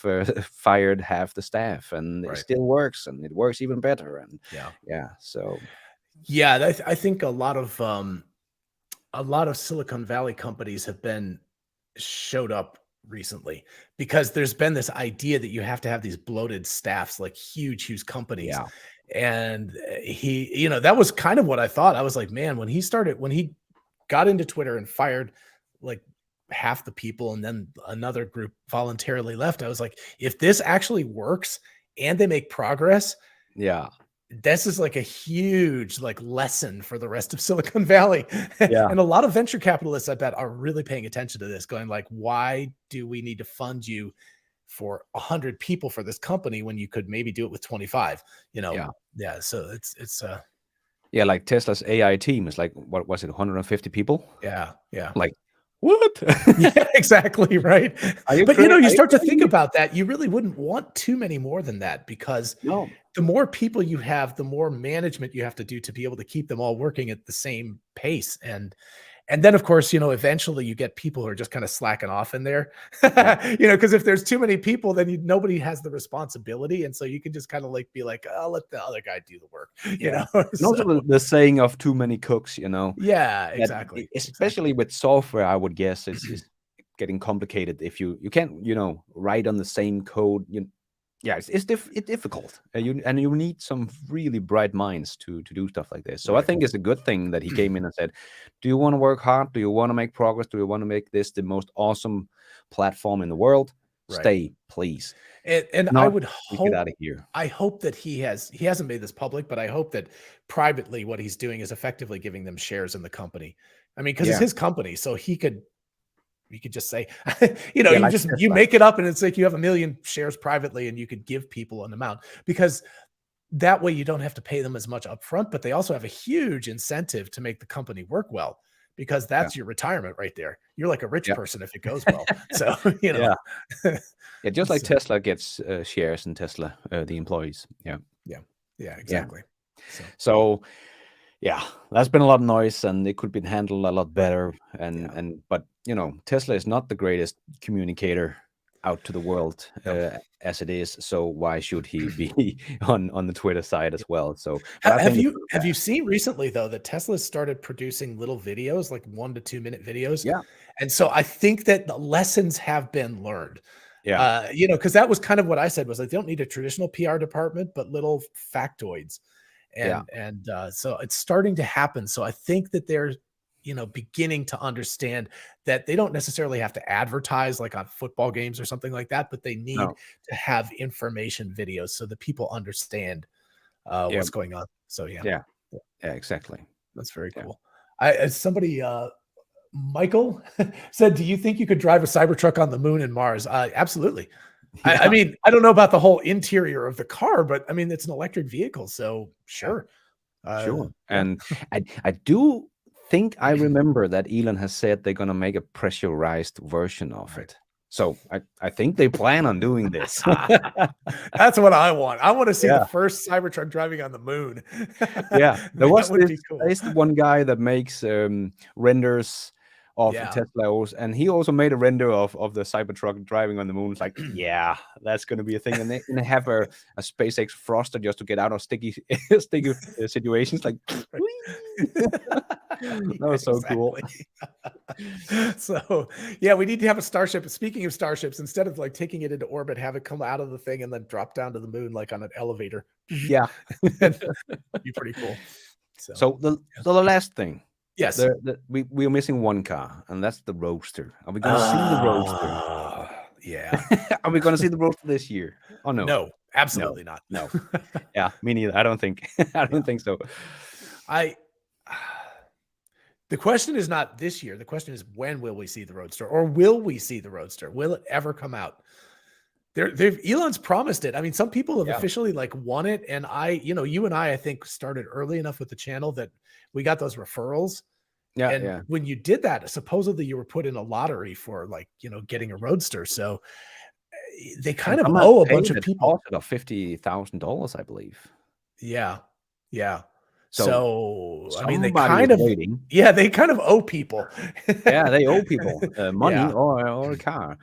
Speaker 1: fired half the staff, and it still works, and it works even better. And so
Speaker 2: I think a lot of Silicon Valley companies have showed up recently, because there's been this idea that you have to have these bloated staffs, like huge companies. And that was kind of what I thought. I was like, man, when he got into Twitter and fired like half the people, and then another group voluntarily left, I was like, if this actually works and they make progress, this is like a huge lesson for the rest of Silicon Valley. And a lot of venture capitalists, I bet, are really paying attention to this, going like, why do we need to fund you for 100 people for this company when you could maybe do it with 25? So it's
Speaker 1: like Tesla's AI team is like, what was it, 150 people? Like, what?
Speaker 2: Exactly, right. But you start to think about that, you really wouldn't want too many more than that, because the more people you have, the more management you have to do to be able to keep them all working at the same pace. And then, of course, eventually you get people who are just kind of slacking off in there, because if there's too many people, then nobody has the responsibility. And so you can just kind of be like, oh, let the other guy do the work,
Speaker 1: And also the saying of too many cooks,
Speaker 2: exactly.
Speaker 1: Especially with software, I would guess it's getting complicated if you can't, write on the same code. It's difficult, and you need some really bright minds to do stuff like this. So I think it's a good thing that he came in and said, do you want to work hard? Do you want to make progress? Do you want to make this the most awesome platform in the world? Stay, please.
Speaker 2: And I would hope,
Speaker 1: get out of here.
Speaker 2: I hope that he hasn't made this public, but I hope that privately what he's doing is effectively giving them shares in the company. I mean, because it's his company, so he could just say, you make it up, and it's like you have 1 million shares privately, and you could give people an amount, because that way you don't have to pay them as much upfront, but they also have a huge incentive to make the company work well, because that's your retirement right there. You're like a rich person if it goes well. So,
Speaker 1: just like Tesla gets shares in Tesla, the employees.
Speaker 2: Exactly.
Speaker 1: So that's been a lot of noise, and it could be handled a lot better. But Tesla is not the greatest communicator out to the world as it is. So why should he be on the Twitter side as well? So, but I
Speaker 2: Have
Speaker 1: think
Speaker 2: you seen recently though that Tesla started producing little videos, like 1 to 2 minute videos?
Speaker 1: yeah,
Speaker 2: And so I think that the lessons have been learned.
Speaker 1: yeah,
Speaker 2: You know, because that was kind of what I said was like, they don't need a traditional PR department, but little factoids.
Speaker 1: yeah,
Speaker 2: So it's starting to happen. So I think that they're, you know, beginning to understand that they don't necessarily have to advertise like on football games or something like that, but they need
Speaker 1: no,
Speaker 2: to have information videos so that people understand
Speaker 1: yeah,
Speaker 2: what's going on. So yeah,
Speaker 1: yeah, yeah, exactly.
Speaker 2: that's very
Speaker 1: Yeah,
Speaker 2: cool. As somebody, Michael said, "Do you think you could drive a Cybertruck on the moon and Mars?" Absolutely. I
Speaker 1: yeah,
Speaker 2: mean, I don't know about the whole interior of the car, but I mean, it's an electric vehicle, so
Speaker 1: yeah,
Speaker 2: sure.
Speaker 1: sure.
Speaker 2: Yeah.
Speaker 1: And I do think I remember that Elon has said they're gonna make a pressurized version of
Speaker 2: Right.
Speaker 1: it. So I think they plan on doing this.
Speaker 2: That's what I want. I want to see the
Speaker 1: Yeah.
Speaker 2: first Cybertruck driving on the moon.
Speaker 1: Yeah, there
Speaker 2: That
Speaker 1: was
Speaker 2: would be cool.
Speaker 1: there's the one guy that makes renders of
Speaker 2: Yeah.
Speaker 1: Tesla, and he also made a render of the Cybertruck driving on the moon. It's like, yeah, that's gonna be a thing. And they have a SpaceX thruster just to get out of sticky sticky situations. Like, that was so cool.
Speaker 2: So yeah, we need to have a starship. Speaking of starships, instead of like taking it into orbit, have it come out of the thing and then drop down to the moon like on an elevator.
Speaker 1: Yeah.
Speaker 2: That'd be pretty cool.
Speaker 1: So the last thing,
Speaker 2: Yes.
Speaker 1: we are missing one car, and that's the Roadster. Are we gonna see the Roadster?
Speaker 2: Yeah.
Speaker 1: Are we gonna see the Roadster this year? Oh no.
Speaker 2: No, absolutely not.
Speaker 1: No. Yeah, me neither. I don't think I don't think so.
Speaker 2: The question is not this year. The question is, when will we see the Roadster, or will we see the Roadster? Will it ever come out? Elon's promised it. I mean, some people have
Speaker 1: Yeah.
Speaker 2: officially like won it. And you and I think started early enough with the channel that we got those referrals.
Speaker 1: Yeah,
Speaker 2: And
Speaker 1: yeah.
Speaker 2: when you did that, supposedly you were put in a lottery for like, getting a Roadster. So they kind of owe a bunch of people.
Speaker 1: Of $50,000, I believe.
Speaker 2: Yeah. Yeah.
Speaker 1: So
Speaker 2: So I mean, they
Speaker 1: somebody
Speaker 2: kind
Speaker 1: is
Speaker 2: of,
Speaker 1: waiting.
Speaker 2: yeah, they kind of owe people.
Speaker 1: Yeah, they owe people money
Speaker 2: Yeah.
Speaker 1: or a car.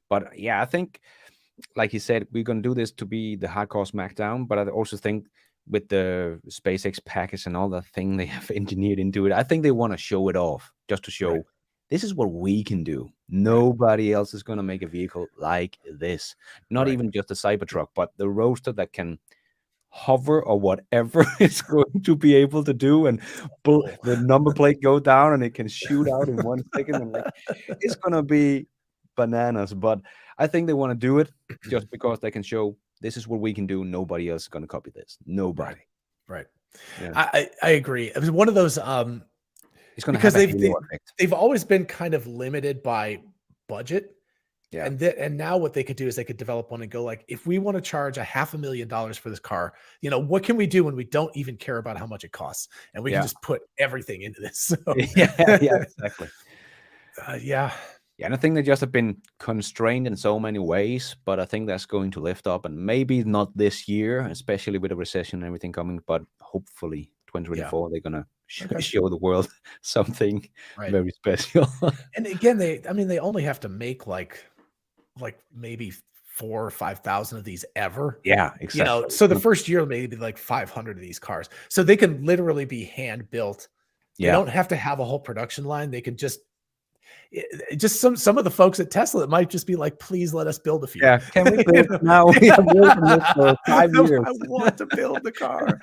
Speaker 1: But yeah, I think, like you said, we're gonna do this to be the hardcore smackdown. But I also think with the SpaceX package and all that thing they have engineered into it, I think they want to show it off just to show this is what we can do. Nobody else is gonna make a vehicle like this. Not even just a Cybertruck, but the Roadster that can hover or whatever it's going to be able to do, and the number plate go down and it can shoot out in 1 second, and like it's gonna be bananas. But I think they want to do it just because they can show this is what we can do. Nobody else is gonna copy this. Nobody.
Speaker 2: Right.
Speaker 1: Yeah.
Speaker 2: I agree. It was one of those
Speaker 1: It's gonna
Speaker 2: because
Speaker 1: have a halo effect.
Speaker 2: they've always been kind of limited by budget.
Speaker 1: Yeah.
Speaker 2: And now what they could do is they could develop one and go like, if we want to charge $500,000 for this car, what can we do when we don't even care about how much it costs? And we can just put everything into this. So,
Speaker 1: yeah, exactly.
Speaker 2: Yeah.
Speaker 1: Yeah, and I think they just have been constrained in so many ways, but I think that's going to lift up, and maybe not this year, especially with the recession and everything coming, but hopefully 2024 they're gonna show the world something very special.
Speaker 2: And again, they only have to make like maybe 4,000 or 5,000 of these ever.
Speaker 1: Yeah, exactly.
Speaker 2: So the first year maybe like 500 of these cars, so they can literally be hand built. They don't have to have a whole production line. They can just some of the folks at Tesla, it might just be like, please let us build a few.
Speaker 1: Yeah, can we build now? We have worked on this for 5 years.
Speaker 2: I want to build the car.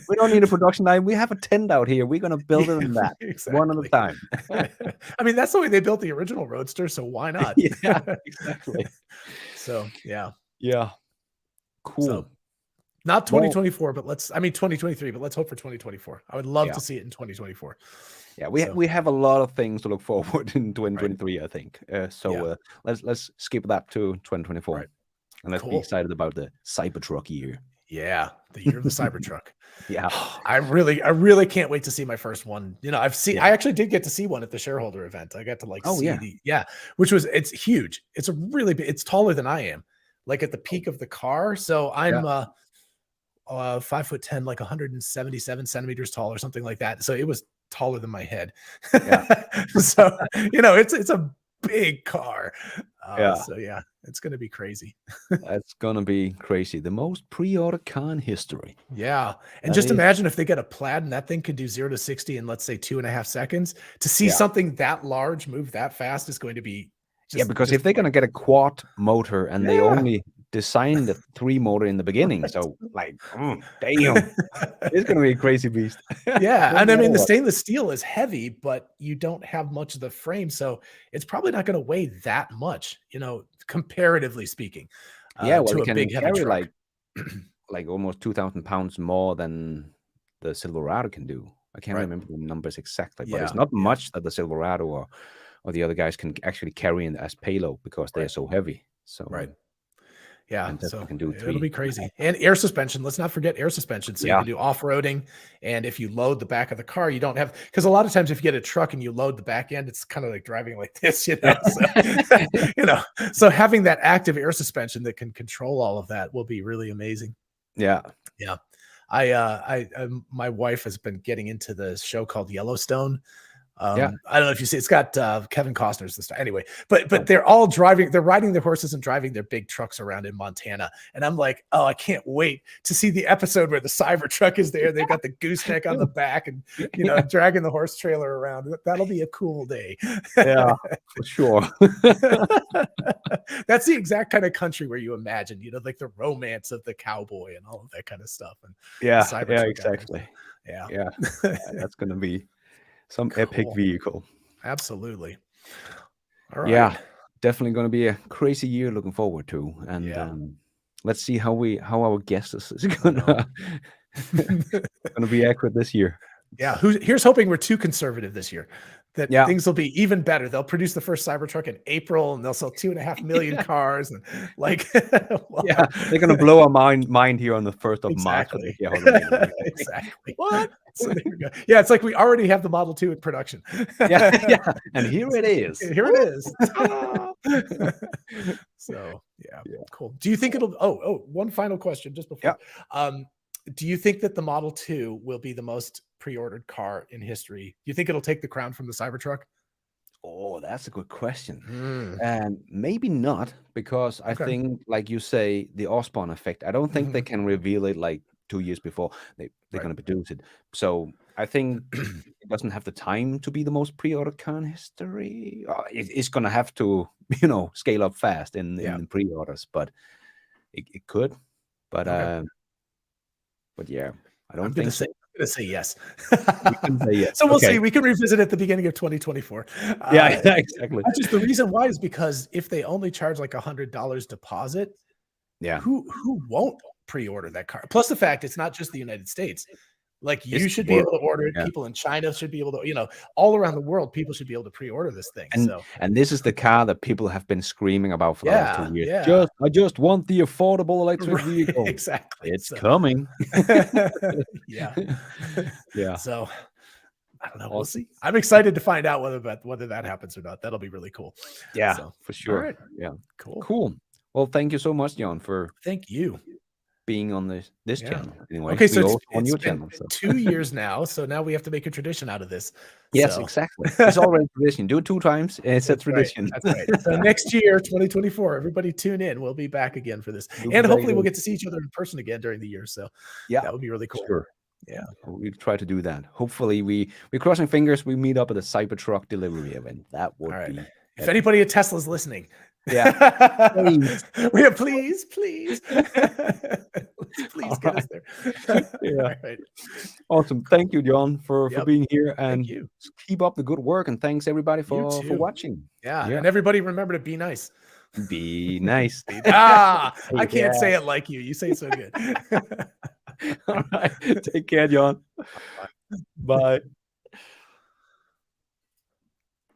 Speaker 1: We don't need a production line. We have a tent out here. We're gonna build it in that one at a time.
Speaker 2: I mean, that's the way they built the original Roadster, so why not?
Speaker 1: Yeah, exactly.
Speaker 2: So yeah,
Speaker 1: cool.
Speaker 2: So, not 2024, but 2023, but let's hope for 2024. I would love to see it in 2024.
Speaker 1: Yeah, we have a lot of things to look forward in 2023, I think. Let's skip that to 2024, and let's be excited about the Cybertruck year.
Speaker 2: Yeah, the year of the Cybertruck.
Speaker 1: Yeah,
Speaker 2: I really can't wait to see my first one. I actually did get to see one at the shareholder event. I got to see which was, it's huge. It's it's taller than I am, like at the peak of the car. So I'm 5'10", like 177 centimeters tall or something like that. So it was taller than my head.
Speaker 1: Yeah.
Speaker 2: So it's a big car.
Speaker 1: Yeah.
Speaker 2: So yeah, it's going to be crazy.
Speaker 1: That's gonna be crazy. The most pre-ordered car in history.
Speaker 2: Yeah. And
Speaker 1: That
Speaker 2: just
Speaker 1: is,
Speaker 2: imagine if they get a plaid and that thing could do 0 to 60 in, let's say, 2.5 seconds. To see
Speaker 1: yeah.
Speaker 2: something that large move that fast is going to be
Speaker 1: Yeah, because if they're gonna get a quad motor and they only designed the 3 motor in the beginning, so like, damn, it's gonna be a crazy beast.
Speaker 2: Yeah, and I mean the stainless steel is heavy, but you don't have much of the frame, so it's probably not going to weigh that much, comparatively speaking.
Speaker 1: Yeah, well,
Speaker 2: to
Speaker 1: it
Speaker 2: a big
Speaker 1: can
Speaker 2: heavy
Speaker 1: carry
Speaker 2: truck.
Speaker 1: like almost 2,000 pounds more than the Silverado can do. I can't
Speaker 2: Right.
Speaker 1: remember the numbers exactly, but it's
Speaker 2: Yeah,
Speaker 1: not much that the Silverado or the other guys can actually carry in as payload because they're so heavy. So
Speaker 2: Right. Yeah,
Speaker 1: and
Speaker 2: so
Speaker 1: can do
Speaker 2: it'll
Speaker 1: 3.
Speaker 2: be crazy. And air suspension. Let's not forget air suspension. So you
Speaker 1: Yeah.
Speaker 2: can do off-roading. And if you load the back of the car, you don't have, because a lot of times if you get a truck and you load the back end, it's kind of like driving like this, So, so having that active air suspension that can control all of that will be really amazing.
Speaker 1: Yeah.
Speaker 2: Yeah. My wife has been getting into the show called Yellowstone. I don't know if you see, it's got Kevin Costner's this time. Anyway, but they're all driving, they're riding their horses and driving their big trucks around in Montana. And I'm like, oh, I can't wait to see the episode where the Cybertruck is there. They've got the gooseneck on the back and dragging the horse trailer around. That'll be a cool day.
Speaker 1: Yeah, for sure.
Speaker 2: That's the exact kind of country where you imagine, like the romance of the cowboy and all of that kind of stuff. And
Speaker 1: yeah, exactly.
Speaker 2: Yeah.
Speaker 1: That's gonna be some epic vehicle.
Speaker 2: Absolutely. All right.
Speaker 1: Yeah, definitely going to be a crazy year looking forward to. And let's see how our guest is going to be accurate this year.
Speaker 2: Yeah, here's hoping we're too conservative this year, that things will be even better. They'll produce the first Cybertruck in April and they'll sell 2.5 million cars. And
Speaker 1: they're going to blow our mind here on the 1st of March.
Speaker 2: Exactly. What? So there we go. Yeah, it's like we already have the Model 2 in production.
Speaker 1: Yeah. And here it is.
Speaker 2: Here it is. So yeah, cool. Do you think it'll? One final question just before. Do you think that the Model 2 will be the most pre-ordered car in history? Do you think it'll take the crown from the Cybertruck?
Speaker 1: Oh, that's a good question. And maybe not, because I think, like you say, the Osborne effect. I don't think they can reveal it like 2 years before they're going to produce it. So I think it doesn't have the time to be the most pre-ordered car in history. It's going to have to, scale up fast in pre-orders, but it could. But yeah, I don't think so.
Speaker 2: I'm going to say yes.
Speaker 1: Say yes.
Speaker 2: So we'll see. We can revisit at the beginning of 2024.
Speaker 1: Yeah, exactly.
Speaker 2: Just the reason why is because if they only charge like $100 deposit, who won't pre-order that car? Plus the fact it's not just the United States. Like you should be able to order it. People in China should be able to, all around the world, people should be able to pre-order this thing.
Speaker 1: And this is the car that people have been screaming about for the last 2 years. I just want the affordable electric vehicle.
Speaker 2: Exactly.
Speaker 1: It's coming.
Speaker 2: Yeah. So I don't know. We'll see. I'm excited to find out whether that happens or not. That'll be really cool.
Speaker 1: Yeah, for sure.
Speaker 2: Right.
Speaker 1: Yeah.
Speaker 2: Cool.
Speaker 1: Well, thank you so much, John, for being on this channel. Anyway,
Speaker 2: okay, so
Speaker 1: on your
Speaker 2: been
Speaker 1: channel.
Speaker 2: 2 years now, so now we have to make a tradition out of this.
Speaker 1: Yes, exactly. It's already a tradition. Do it 2 times, and it's a tradition.
Speaker 2: That's right. So next year, 2024, everybody tune in. We'll be back again for this, and hopefully we'll get to see each other in person again during the year. So that would be really cool.
Speaker 1: Sure.
Speaker 2: Yeah,
Speaker 1: we try to do that. Hopefully, we're crossing fingers. We meet up at the Cybertruck delivery event. That would be.
Speaker 2: If anybody at Tesla's listening.
Speaker 1: Please.
Speaker 2: Please get us there. Right.
Speaker 1: Awesome. Thank you, John, for being here, and keep up the good work. And thanks everybody for watching.
Speaker 2: And everybody remember to be nice.
Speaker 1: Be nice.
Speaker 2: I can't say it like you. You say it so good.
Speaker 1: All right. Take care, John. Bye.